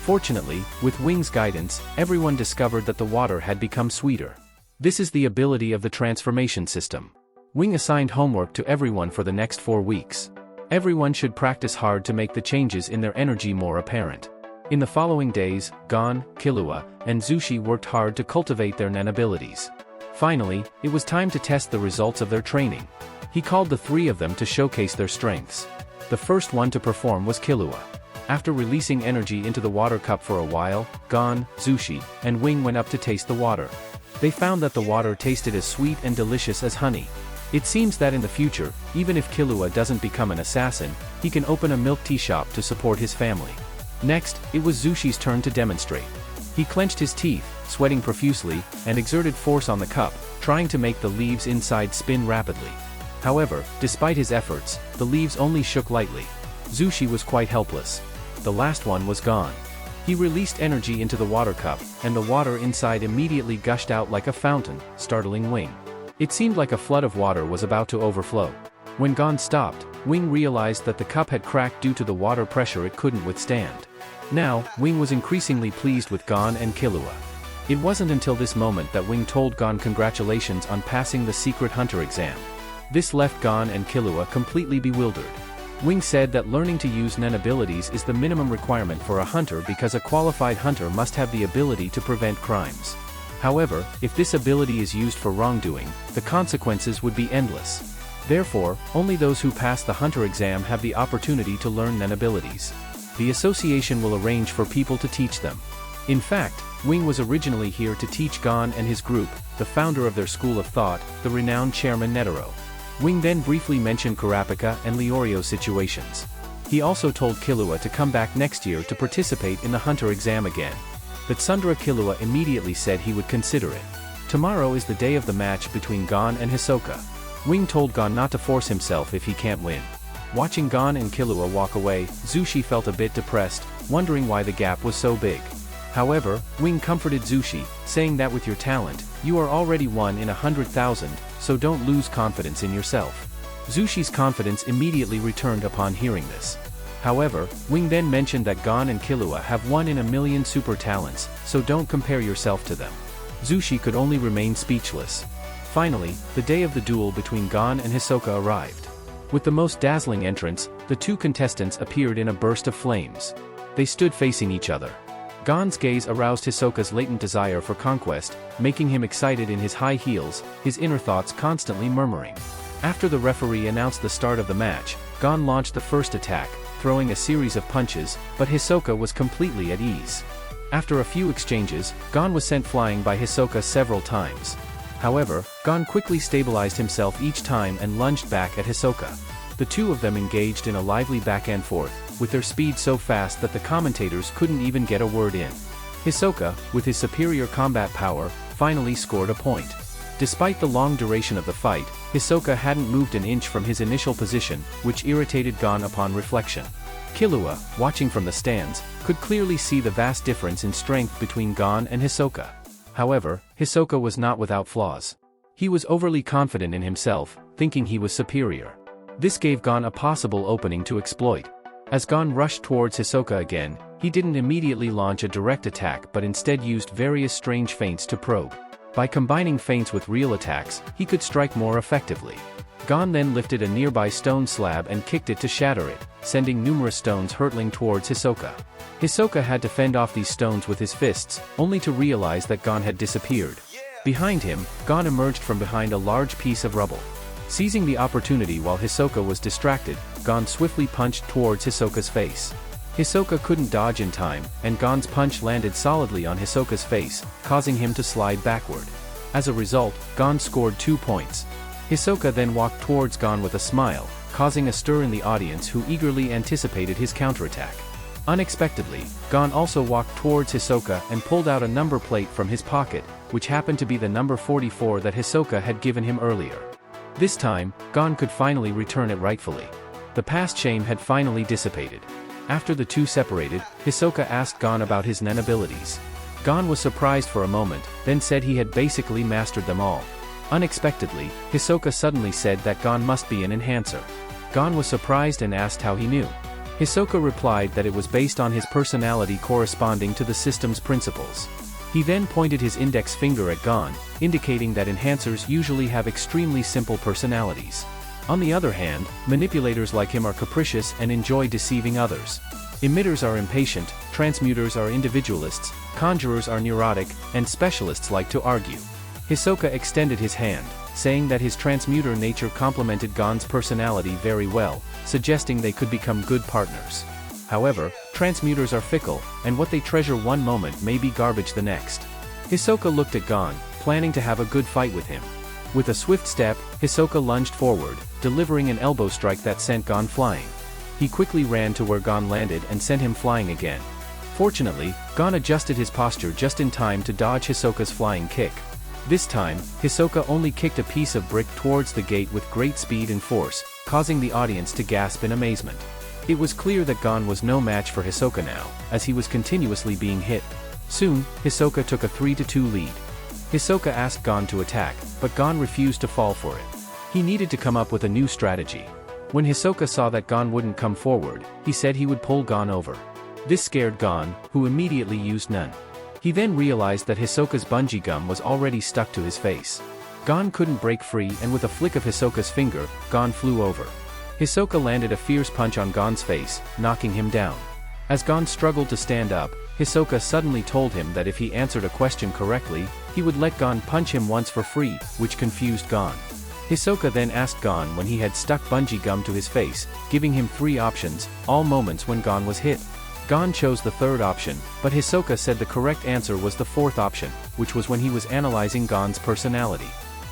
Fortunately, with Wing's guidance, everyone discovered that the water had become sweeter. This is the ability of the transformation system. Wing assigned homework to everyone for the next 4 weeks. Everyone should practice hard to make the changes in their energy more apparent. In the following days, Gon, Killua, and Zushi worked hard to cultivate their Nen abilities. Finally, it was time to test the results of their training. He called the 3 of them to showcase their strengths. The first one to perform was Killua. After releasing energy into the water cup for a while, Gon, Zushi, and Wing went up to taste the water. They found that the water tasted as sweet and delicious as honey. It seems that in the future, even if Killua doesn't become an assassin, he can open a milk tea shop to support his family. Next, it was Zushi's turn to demonstrate. He clenched his teeth, sweating profusely, and exerted force on the cup, trying to make the leaves inside spin rapidly. However, despite his efforts, the leaves only shook lightly. Zushi was quite helpless. The last one was Gon. He released energy into the water cup, and the water inside immediately gushed out like a fountain, startling Wing. It seemed like a flood of water was about to overflow. When Gon stopped, Wing realized that the cup had cracked due to the water pressure it couldn't withstand. Now, Wing was increasingly pleased with Gon and Killua. It wasn't until this moment that Wing told Gon congratulations on passing the secret hunter exam. This left Gon and Killua completely bewildered. Wing said that learning to use Nen abilities is the minimum requirement for a hunter because a qualified hunter must have the ability to prevent crimes. However, if this ability is used for wrongdoing, the consequences would be endless. Therefore, only those who pass the hunter exam have the opportunity to learn Nen abilities. The association will arrange for people to teach them. In fact, Wing was originally here to teach Gon and his group, the founder of their school of thought, the renowned Chairman Netero. Wing then briefly mentioned Kurapika and Leorio's situations. He also told Killua to come back next year to participate in the hunter exam again. But Sundara Killua immediately said he would consider it. Tomorrow is the day of the match between Gon and Hisoka. Wing told Gon not to force himself if he can't win. Watching Gon and Killua walk away, Zushi felt a bit depressed, wondering why the gap was so big. However, Wing comforted Zushi, saying that with your talent, you are already 1 in 100,000, so don't lose confidence in yourself. Zushi's confidence immediately returned upon hearing this. However, Wing then mentioned that Gon and Killua have 1 in a million super talents, so don't compare yourself to them. Zushi could only remain speechless. Finally, the day of the duel between Gon and Hisoka arrived. With the most dazzling entrance, the two contestants appeared in a burst of flames. They stood facing each other. Gon's gaze aroused Hisoka's latent desire for conquest, making him excited in his high heels, his inner thoughts constantly murmuring. After the referee announced the start of the match, Gon launched the first attack, throwing a series of punches, but Hisoka was completely at ease. After a few exchanges, Gon was sent flying by Hisoka several times. However, Gon quickly stabilized himself each time and lunged back at Hisoka. The two of them engaged in a lively back and forth, with their speed so fast that the commentators couldn't even get a word in. Hisoka, with his superior combat power, finally scored a point. Despite the long duration of the fight, Hisoka hadn't moved an inch from his initial position, which irritated Gon upon reflection. Killua, watching from the stands, could clearly see the vast difference in strength between Gon and Hisoka. However, Hisoka was not without flaws. He was overly confident in himself, thinking he was superior. This gave Gon a possible opening to exploit. As Gon rushed towards Hisoka again, he didn't immediately launch a direct attack but instead used various strange feints to probe. By combining feints with real attacks, he could strike more effectively. Gon then lifted a nearby stone slab and kicked it to shatter it, sending numerous stones hurtling towards Hisoka. Hisoka had to fend off these stones with his fists, only to realize that Gon had disappeared. Behind him, Gon emerged from behind a large piece of rubble. Seizing the opportunity while Hisoka was distracted, Gon swiftly punched towards Hisoka's face. Hisoka couldn't dodge in time, and Gon's punch landed solidly on Hisoka's face, causing him to slide backward. As a result, Gon scored 2 points. Hisoka then walked towards Gon with a smile, causing a stir in the audience who eagerly anticipated his counterattack. Unexpectedly, Gon also walked towards Hisoka and pulled out a number plate from his pocket, which happened to be the number 44 that Hisoka had given him earlier. This time, Gon could finally return it rightfully. The past shame had finally dissipated. After the two separated, Hisoka asked Gon about his Nen abilities. Gon was surprised for a moment, then said he had basically mastered them all. Unexpectedly, Hisoka suddenly said that Gon must be an enhancer. Gon was surprised and asked how he knew. Hisoka replied that it was based on his personality corresponding to the system's principles. He then pointed his index finger at Gon, indicating that enhancers usually have extremely simple personalities. On the other hand, manipulators like him are capricious and enjoy deceiving others. Emitters are impatient, transmuters are individualists, conjurers are neurotic, and specialists like to argue. Hisoka extended his hand, saying that his transmuter nature complemented Gon's personality very well, suggesting they could become good partners. However, transmuters are fickle, and what they treasure one moment may be garbage the next. Hisoka looked at Gon, planning to have a good fight with him. With a swift step, Hisoka lunged forward, delivering an elbow strike that sent Gon flying. He quickly ran to where Gon landed and sent him flying again. Fortunately, Gon adjusted his posture just in time to dodge Hisoka's flying kick. This time, Hisoka only kicked a piece of brick towards the gate with great speed and force, causing the audience to gasp in amazement. It was clear that Gon was no match for Hisoka now, as he was continuously being hit. Soon, Hisoka took a 3-2 lead. Hisoka asked Gon to attack, but Gon refused to fall for it. He needed to come up with a new strategy. When Hisoka saw that Gon wouldn't come forward, he said he would pull Gon over. This scared Gon, who immediately used none. He then realized that Hisoka's bungee gum was already stuck to his face. Gon couldn't break free, and with a flick of Hisoka's finger, Gon flew over. Hisoka landed a fierce punch on Gon's face, knocking him down. As Gon struggled to stand up, Hisoka suddenly told him that if he answered a question correctly, he would let Gon punch him once for free, which confused Gon. Hisoka then asked Gon when he had stuck bungee gum to his face, giving him 3 options, all moments when Gon was hit. Gon chose the third option, but Hisoka said the correct answer was the fourth option, which was when he was analyzing Gon's personality.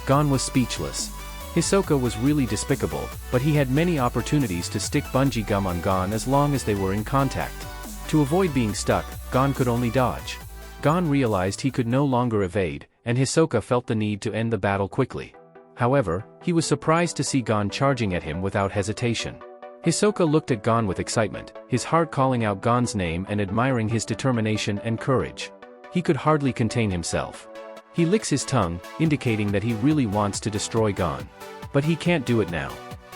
Gon was speechless. Hisoka was really despicable, but he had many opportunities to stick bungee gum on Gon as long as they were in contact. To avoid being stuck, Gon could only dodge. Gon realized he could no longer evade, and Hisoka felt the need to end the battle quickly. However, he was surprised to see Gon charging at him without hesitation. Hisoka looked at Gon with excitement, his heart calling out Gon's name and admiring his determination and courage. He could hardly contain himself. He licks his tongue, indicating that he really wants to destroy Gon. But he can't do it now.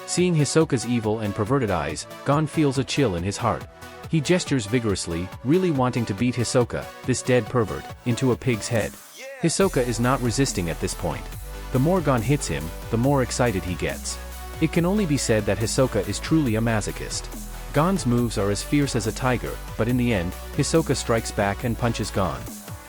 Seeing Hisoka's evil and perverted eyes, Gon feels a chill in his heart. He gestures vigorously, really wanting to beat Hisoka, this dead pervert, into a pig's head. Hisoka is not resisting at this point. The more Gon hits him, the more excited he gets. It can only be said that Hisoka is truly a masochist. Gon's moves are as fierce as a tiger, but in the end, Hisoka strikes back and punches Gon.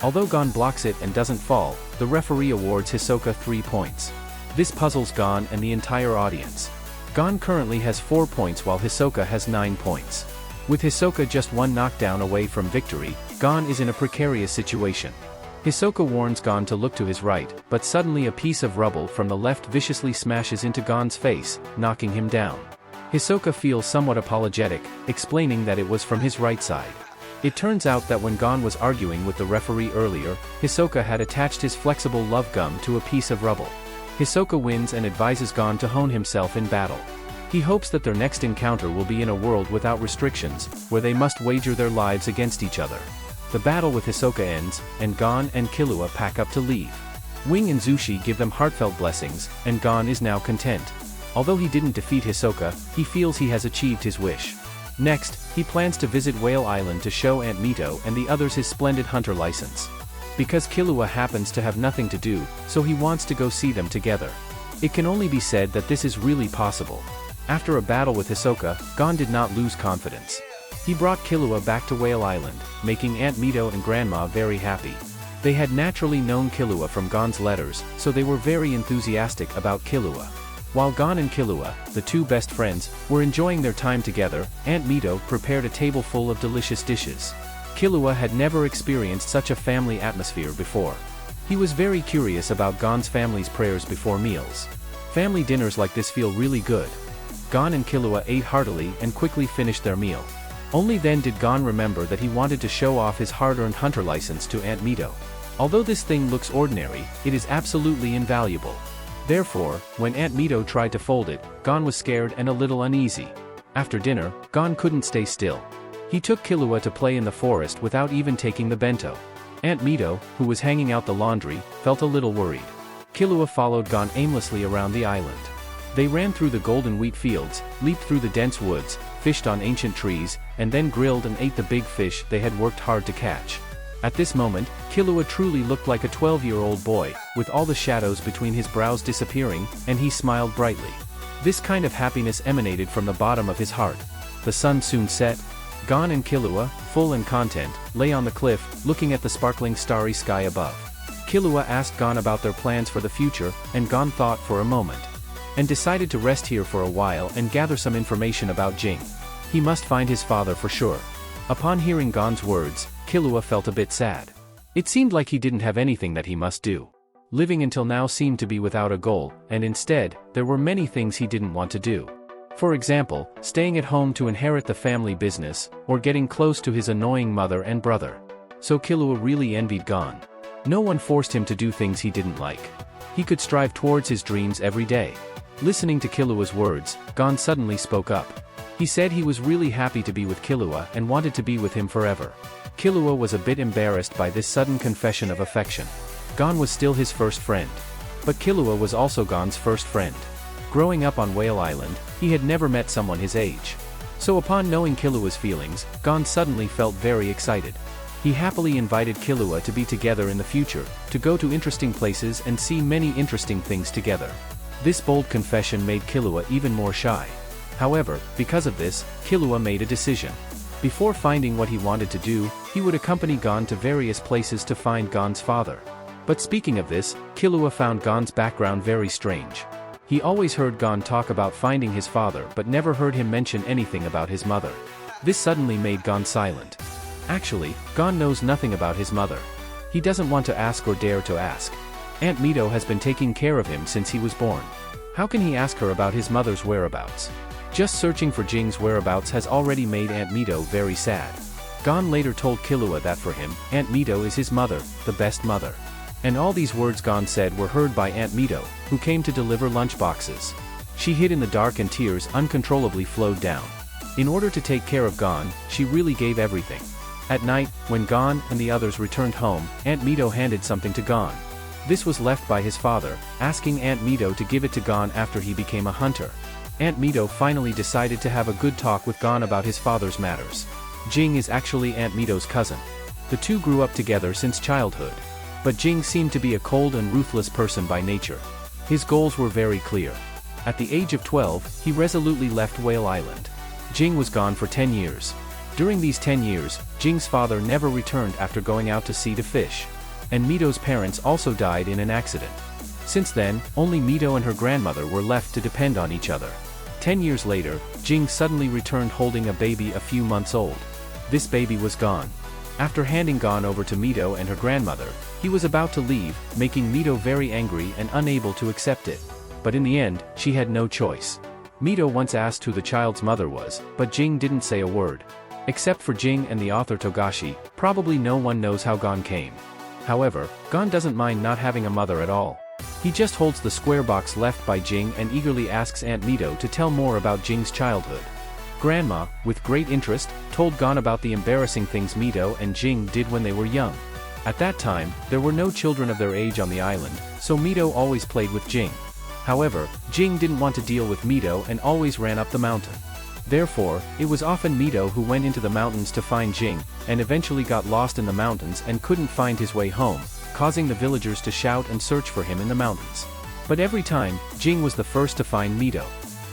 Although Gon blocks it and doesn't fall, the referee awards Hisoka 3 points. This puzzles Gon and the entire audience. Gon currently has 4 points while Hisoka has 9 points. With Hisoka just 1 knockdown away from victory, Gon is in a precarious situation. Hisoka warns Gon to look to his right, but suddenly a piece of rubble from the left viciously smashes into Gon's face, knocking him down. Hisoka feels somewhat apologetic, explaining that it was from his right side. It turns out that when Gon was arguing with the referee earlier, Hisoka had attached his flexible love gum to a piece of rubble. Hisoka wins and advises Gon to hone himself in battle. He hopes that their next encounter will be in a world without restrictions, where they must wager their lives against each other. The battle with Hisoka ends, and Gon and Killua pack up to leave. Wing and Zushi give them heartfelt blessings, and Gon is now content. Although he didn't defeat Hisoka, he feels he has achieved his wish. Next, he plans to visit Whale Island to show Aunt Mito and the others his splendid hunter license. Because Killua happens to have nothing to do, so he wants to go see them together. It can only be said that this is really possible. After a battle with Hisoka, Gon did not lose confidence. He brought Killua back to Whale Island, making Aunt Mito and Grandma very happy. They had naturally known Killua from Gon's letters, so they were very enthusiastic about Killua. While Gon and Killua, the 2 best friends, were enjoying their time together, Aunt Mito prepared a table full of delicious dishes. Killua had never experienced such a family atmosphere before. He was very curious about Gon's family's prayers before meals. Family dinners like this feel really good. Gon and Killua ate heartily and quickly finished their meal. Only then did Gon remember that he wanted to show off his hard-earned hunter license to Aunt Mito. Although this thing looks ordinary, it is absolutely invaluable. Therefore, when Aunt Mito tried to fold it, Gon was scared and a little uneasy. After dinner, Gon couldn't stay still. He took Killua to play in the forest without even taking the bento. Aunt Mito, who was hanging out the laundry, felt a little worried. Killua followed Gon aimlessly around the island. They ran through the golden wheat fields, leaped through the dense woods, fished on ancient trees, and then grilled and ate the big fish they had worked hard to catch. At this moment, Killua truly looked like a 12-year-old boy, with all the shadows between his brows disappearing, and he smiled brightly. This kind of happiness emanated from the bottom of his heart. The sun soon set. Gon and Killua, full and content, lay on the cliff, looking at the sparkling starry sky above. Killua asked Gon about their plans for the future, and Gon thought for a moment. And decided to rest here for a while and gather some information about Jing. He must find his father for sure. Upon hearing Gon's words, Killua felt a bit sad. It seemed like he didn't have anything that he must do. Living until now seemed to be without a goal, and instead, there were many things he didn't want to do. For example, staying at home to inherit the family business, or getting close to his annoying mother and brother. So Killua really envied Gon. No one forced him to do things he didn't like. He could strive towards his dreams every day. Listening to Killua's words, Gon suddenly spoke up. He said he was really happy to be with Killua and wanted to be with him forever. Killua was a bit embarrassed by this sudden confession of affection. Gon was still his first friend. But Killua was also Gon's first friend. Growing up on Whale Island, he had never met someone his age. So upon knowing Killua's feelings, Gon suddenly felt very excited. He happily invited Killua to be together in the future, to go to interesting places and see many interesting things together. This bold confession made Killua even more shy. However, because of this, Killua made a decision. Before finding what he wanted to do, he would accompany Gon to various places to find Gon's father. But speaking of this, Killua found Gon's background very strange. He always heard Gon talk about finding his father but never heard him mention anything about his mother. This suddenly made Gon silent. Actually, Gon knows nothing about his mother. He doesn't want to ask or dare to ask. Aunt Mito has been taking care of him since he was born. How can he ask her about his mother's whereabouts? Just searching for Jing's whereabouts has already made Aunt Mito very sad. Gon later told Killua that for him, Aunt Mito is his mother, the best mother. And all these words Gon said were heard by Aunt Mito, who came to deliver lunchboxes. She hid in the dark and tears uncontrollably flowed down. In order to take care of Gon, she really gave everything. At night, when Gon and the others returned home, Aunt Mito handed something to Gon. This was left by his father, asking Aunt Mito to give it to Gon after he became a hunter. Aunt Mito finally decided to have a good talk with Gon about his father's matters. Jing is actually Aunt Mito's cousin. The two grew up together since childhood. But Jing seemed to be a cold and ruthless person by nature. His goals were very clear. At the age of 12, he resolutely left Whale Island. Jing was gone for 10 years. During these 10 years, Jing's father never returned after going out to sea to fish. And Mito's parents also died in an accident. Since then, only Mito and her grandmother were left to depend on each other. 10 years later, Jing suddenly returned holding a baby a few months old. This baby was Gon. After handing Gon over to Mito and her grandmother, he was about to leave, making Mito very angry and unable to accept it. But in the end, she had no choice. Mito once asked who the child's mother was, but Jing didn't say a word. Except for Jing and the author Togashi, probably no one knows how Gon came. However, Gon doesn't mind not having a mother at all. He just holds the square box left by Jing and eagerly asks Aunt Mito to tell more about Jing's childhood. Grandma, with great interest, told Gon about the embarrassing things Mito and Jing did when they were young. At that time, there were no children of their age on the island, so Mito always played with Jing. However, Jing didn't want to deal with Mito and always ran up the mountain. Therefore, it was often Mito who went into the mountains to find Jing, and eventually got lost in the mountains and couldn't find his way home, causing the villagers to shout and search for him in the mountains. But every time, Jing was the first to find Mito.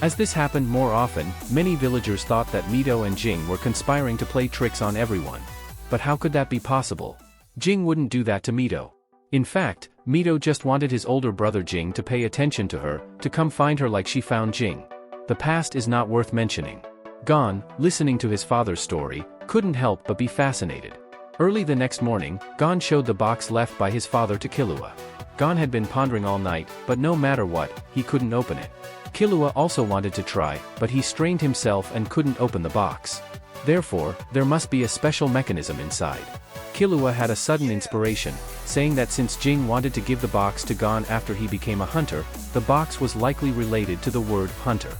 As this happened more often, many villagers thought that Mito and Jing were conspiring to play tricks on everyone. But how could that be possible? Jing wouldn't do that to Mito. In fact, Mito just wanted his older brother Jing to pay attention to her, to come find her like she found Jing. The past is not worth mentioning. Gon, listening to his father's story, couldn't help but be fascinated. Early the next morning, Gon showed the box left by his father to Killua. Gon had been pondering all night, but no matter what, he couldn't open it. Killua also wanted to try, but he strained himself and couldn't open the box. Therefore, there must be a special mechanism inside. Killua had a sudden inspiration, saying that since Jing wanted to give the box to Gon after he became a hunter, the box was likely related to the word hunter.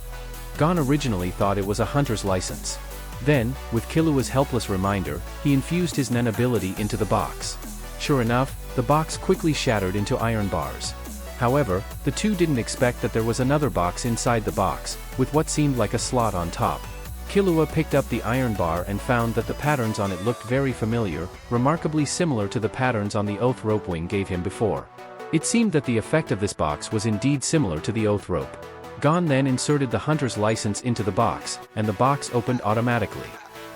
Gon originally thought it was a hunter's license. Then, with Killua's helpless reminder, he infused his Nen ability into the box. Sure enough, the box quickly shattered into iron bars. However, the two didn't expect that there was another box inside the box, with what seemed like a slot on top. Killua picked up the iron bar and found that the patterns on it looked very familiar, remarkably similar to the patterns on the oath rope Wing gave him before. It seemed that the effect of this box was indeed similar to the oath rope. Gon then inserted the hunter's license into the box, and the box opened automatically.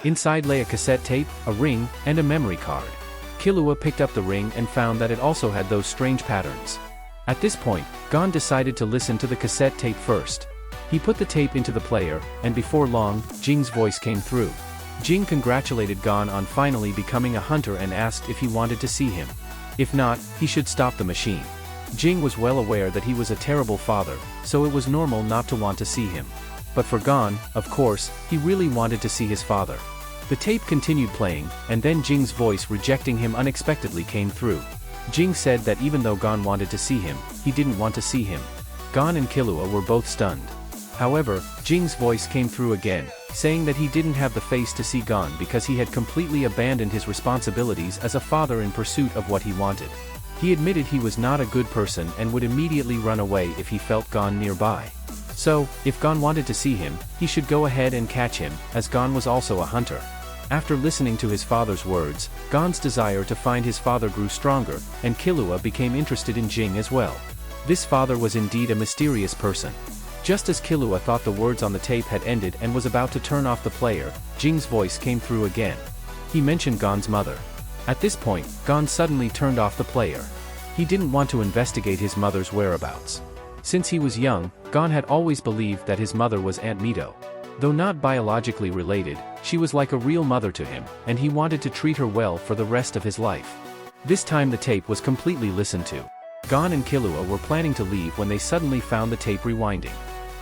Inside lay a cassette tape, a ring, and a memory card. Killua picked up the ring and found that it also had those strange patterns. At this point, Gon decided to listen to the cassette tape first. He put the tape into the player, and before long, Jing's voice came through. Jing congratulated Gon on finally becoming a hunter and asked if he wanted to see him. If not, he should stop the machine. Jing was well aware that he was a terrible father, so it was normal not to want to see him. But for Gon, of course, he really wanted to see his father. The tape continued playing, and then Jing's voice rejecting him unexpectedly came through. Jing said that even though Gon wanted to see him, he didn't want to see him. Gon and Killua were both stunned. However, Jing's voice came through again, saying that he didn't have the face to see Gon because he had completely abandoned his responsibilities as a father in pursuit of what he wanted. He admitted he was not a good person and would immediately run away if he felt Gon nearby. So, if Gon wanted to see him, he should go ahead and catch him, as Gon was also a hunter. After listening to his father's words, Gon's desire to find his father grew stronger, and Killua became interested in Jing as well. This father was indeed a mysterious person. Just as Killua thought the words on the tape had ended and was about to turn off the player, Jing's voice came through again. He mentioned Gon's mother. At this point, Gon suddenly turned off the player. He didn't want to investigate his mother's whereabouts. Since he was young, Gon had always believed that his mother was Aunt Mito. Though not biologically related, she was like a real mother to him, and he wanted to treat her well for the rest of his life. This time the tape was completely listened to. Gon and Killua were planning to leave when they suddenly found the tape rewinding.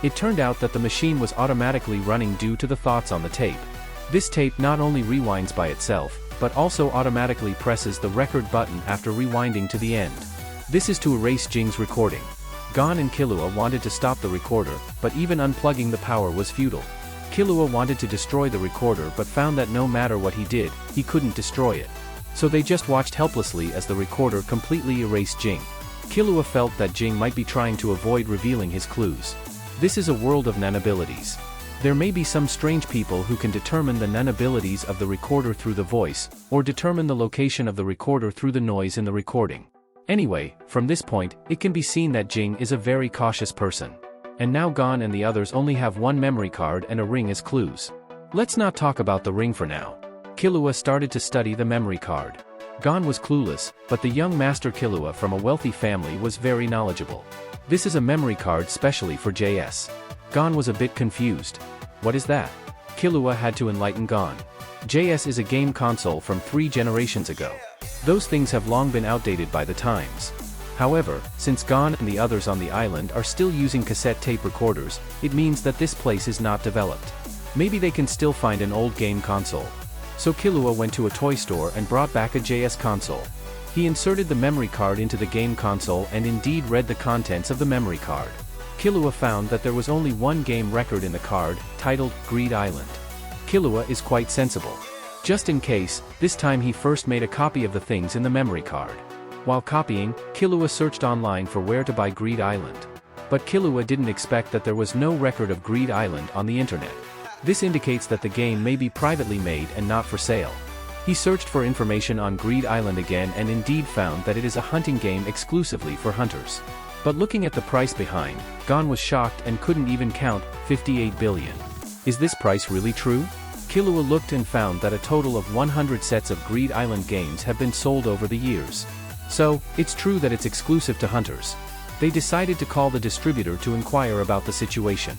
It turned out that the machine was automatically running due to the thoughts on the tape. This tape not only rewinds by itself, but also automatically presses the record button after rewinding to the end. This is to erase Jing's recording. Gon and Killua wanted to stop the recorder, but even unplugging the power was futile. Killua wanted to destroy the recorder but found that no matter what he did, he couldn't destroy it. So they just watched helplessly as the recorder completely erased Jing. Killua felt that Jing might be trying to avoid revealing his clues. This is a world of non-abilities. There may be some strange people who can determine the non-abilities of the recorder through the voice, or determine the location of the recorder through the noise in the recording. Anyway, from this point, it can be seen that Jing is a very cautious person. And now Gon and the others only have one memory card and a ring as clues. Let's not talk about the ring for now. Killua started to study the memory card. Gon was clueless, but the young Master Killua from a wealthy family was very knowledgeable. This is a memory card specially for JS. Gon was a bit confused. What is that? Killua had to enlighten Gon. JS is a game console from 3 generations ago. Those things have long been outdated by the times. However, since Gon and the others on the island are still using cassette tape recorders, it means that this place is not developed. Maybe they can still find an old game console. So Killua went to a toy store and brought back a JS console. He inserted the memory card into the game console and indeed read the contents of the memory card. Killua found that there was only one game record in the card, titled Greed Island. Killua is quite sensible. Just in case, this time he first made a copy of the things in the memory card. While copying, Killua searched online for where to buy Greed Island. But Killua didn't expect that there was no record of Greed Island on the internet. This indicates that the game may be privately made and not for sale. He searched for information on Greed Island again and indeed found that it is a hunting game exclusively for hunters. But looking at the price behind, Gon was shocked and couldn't even count 58 billion. Is this price really true? Killua looked and found that a total of 100 sets of Greed Island games have been sold over the years. So, it's true that it's exclusive to hunters. They decided to call the distributor to inquire about the situation.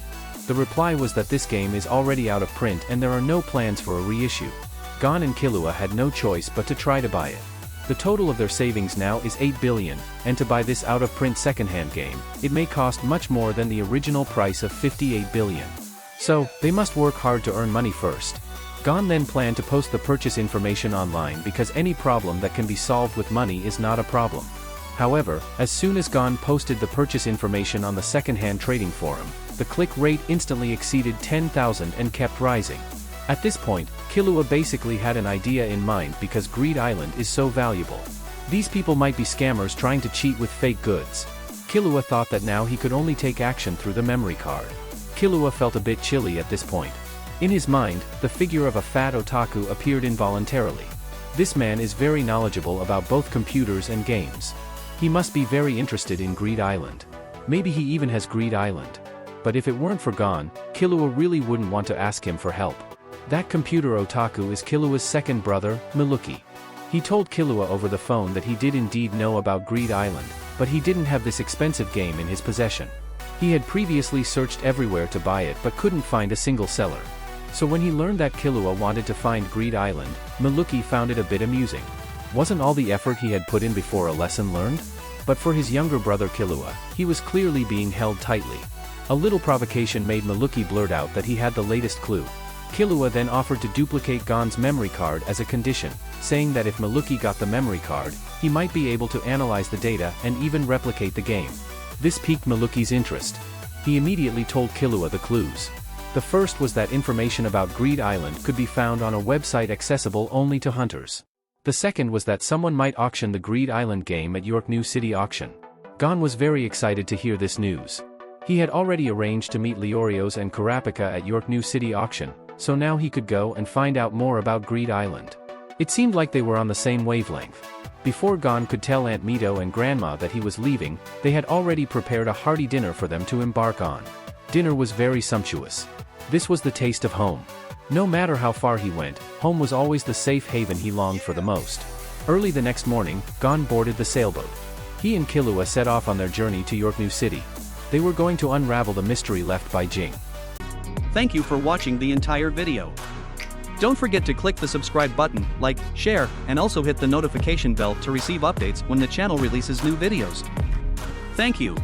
The reply was that this game is already out of print and there are no plans for a reissue. Gon and Killua had no choice but to try to buy it. The total of their savings now is 8 billion, and to buy this out-of-print second-hand game, it may cost much more than the original price of 58 billion. So, they must work hard to earn money first. Gon then planned to post the purchase information online because any problem that can be solved with money is not a problem. However, as soon as Gon posted the purchase information on the second-hand trading forum, the click rate instantly exceeded 10,000 and kept rising. At this point, Killua basically had an idea in mind because Greed Island is so valuable. These people might be scammers trying to cheat with fake goods. Killua thought that now he could only take action through the memory card. Killua felt a bit chilly at this point. In his mind, the figure of a fat otaku appeared involuntarily. This man is very knowledgeable about both computers and games. He must be very interested in Greed Island. Maybe he even has Greed Island. But if it weren't for Gon, Killua really wouldn't want to ask him for help. That computer otaku is Killua's second brother, Miluki. He told Killua over the phone that he did indeed know about Greed Island, but he didn't have this expensive game in his possession. He had previously searched everywhere to buy it but couldn't find a single seller. So when he learned that Killua wanted to find Greed Island, Miluki found it a bit amusing. Wasn't all the effort he had put in before a lesson learned? But for his younger brother Killua, he was clearly being held tightly. A little provocation made Miluki blurt out that he had the latest clue. Killua then offered to duplicate Gon's memory card as a condition, saying that if Miluki got the memory card, he might be able to analyze the data and even replicate the game. This piqued Miluki's interest. He immediately told Killua the clues. The first was that information about Greed Island could be found on a website accessible only to hunters. The second was that someone might auction the Greed Island game at York New City Auction. Gon was very excited to hear this news. He had already arranged to meet Leorios and Kurapika at York New City auction, so now he could go and find out more about Greed Island. It seemed like they were on the same wavelength. Before Gon could tell Aunt Mito and Grandma that he was leaving, they had already prepared a hearty dinner for them to embark on. Dinner was very sumptuous. This was the taste of home. No matter how far he went, home was always the safe haven he longed for the most. Early the next morning, Gon boarded the sailboat. He and Killua set off on their journey to York New City. They were going to unravel the mystery left by Jing. Thank you for watching the entire video. Don't forget to click the subscribe button, like, share, and also hit the notification bell to receive updates when the channel releases new videos. Thank you.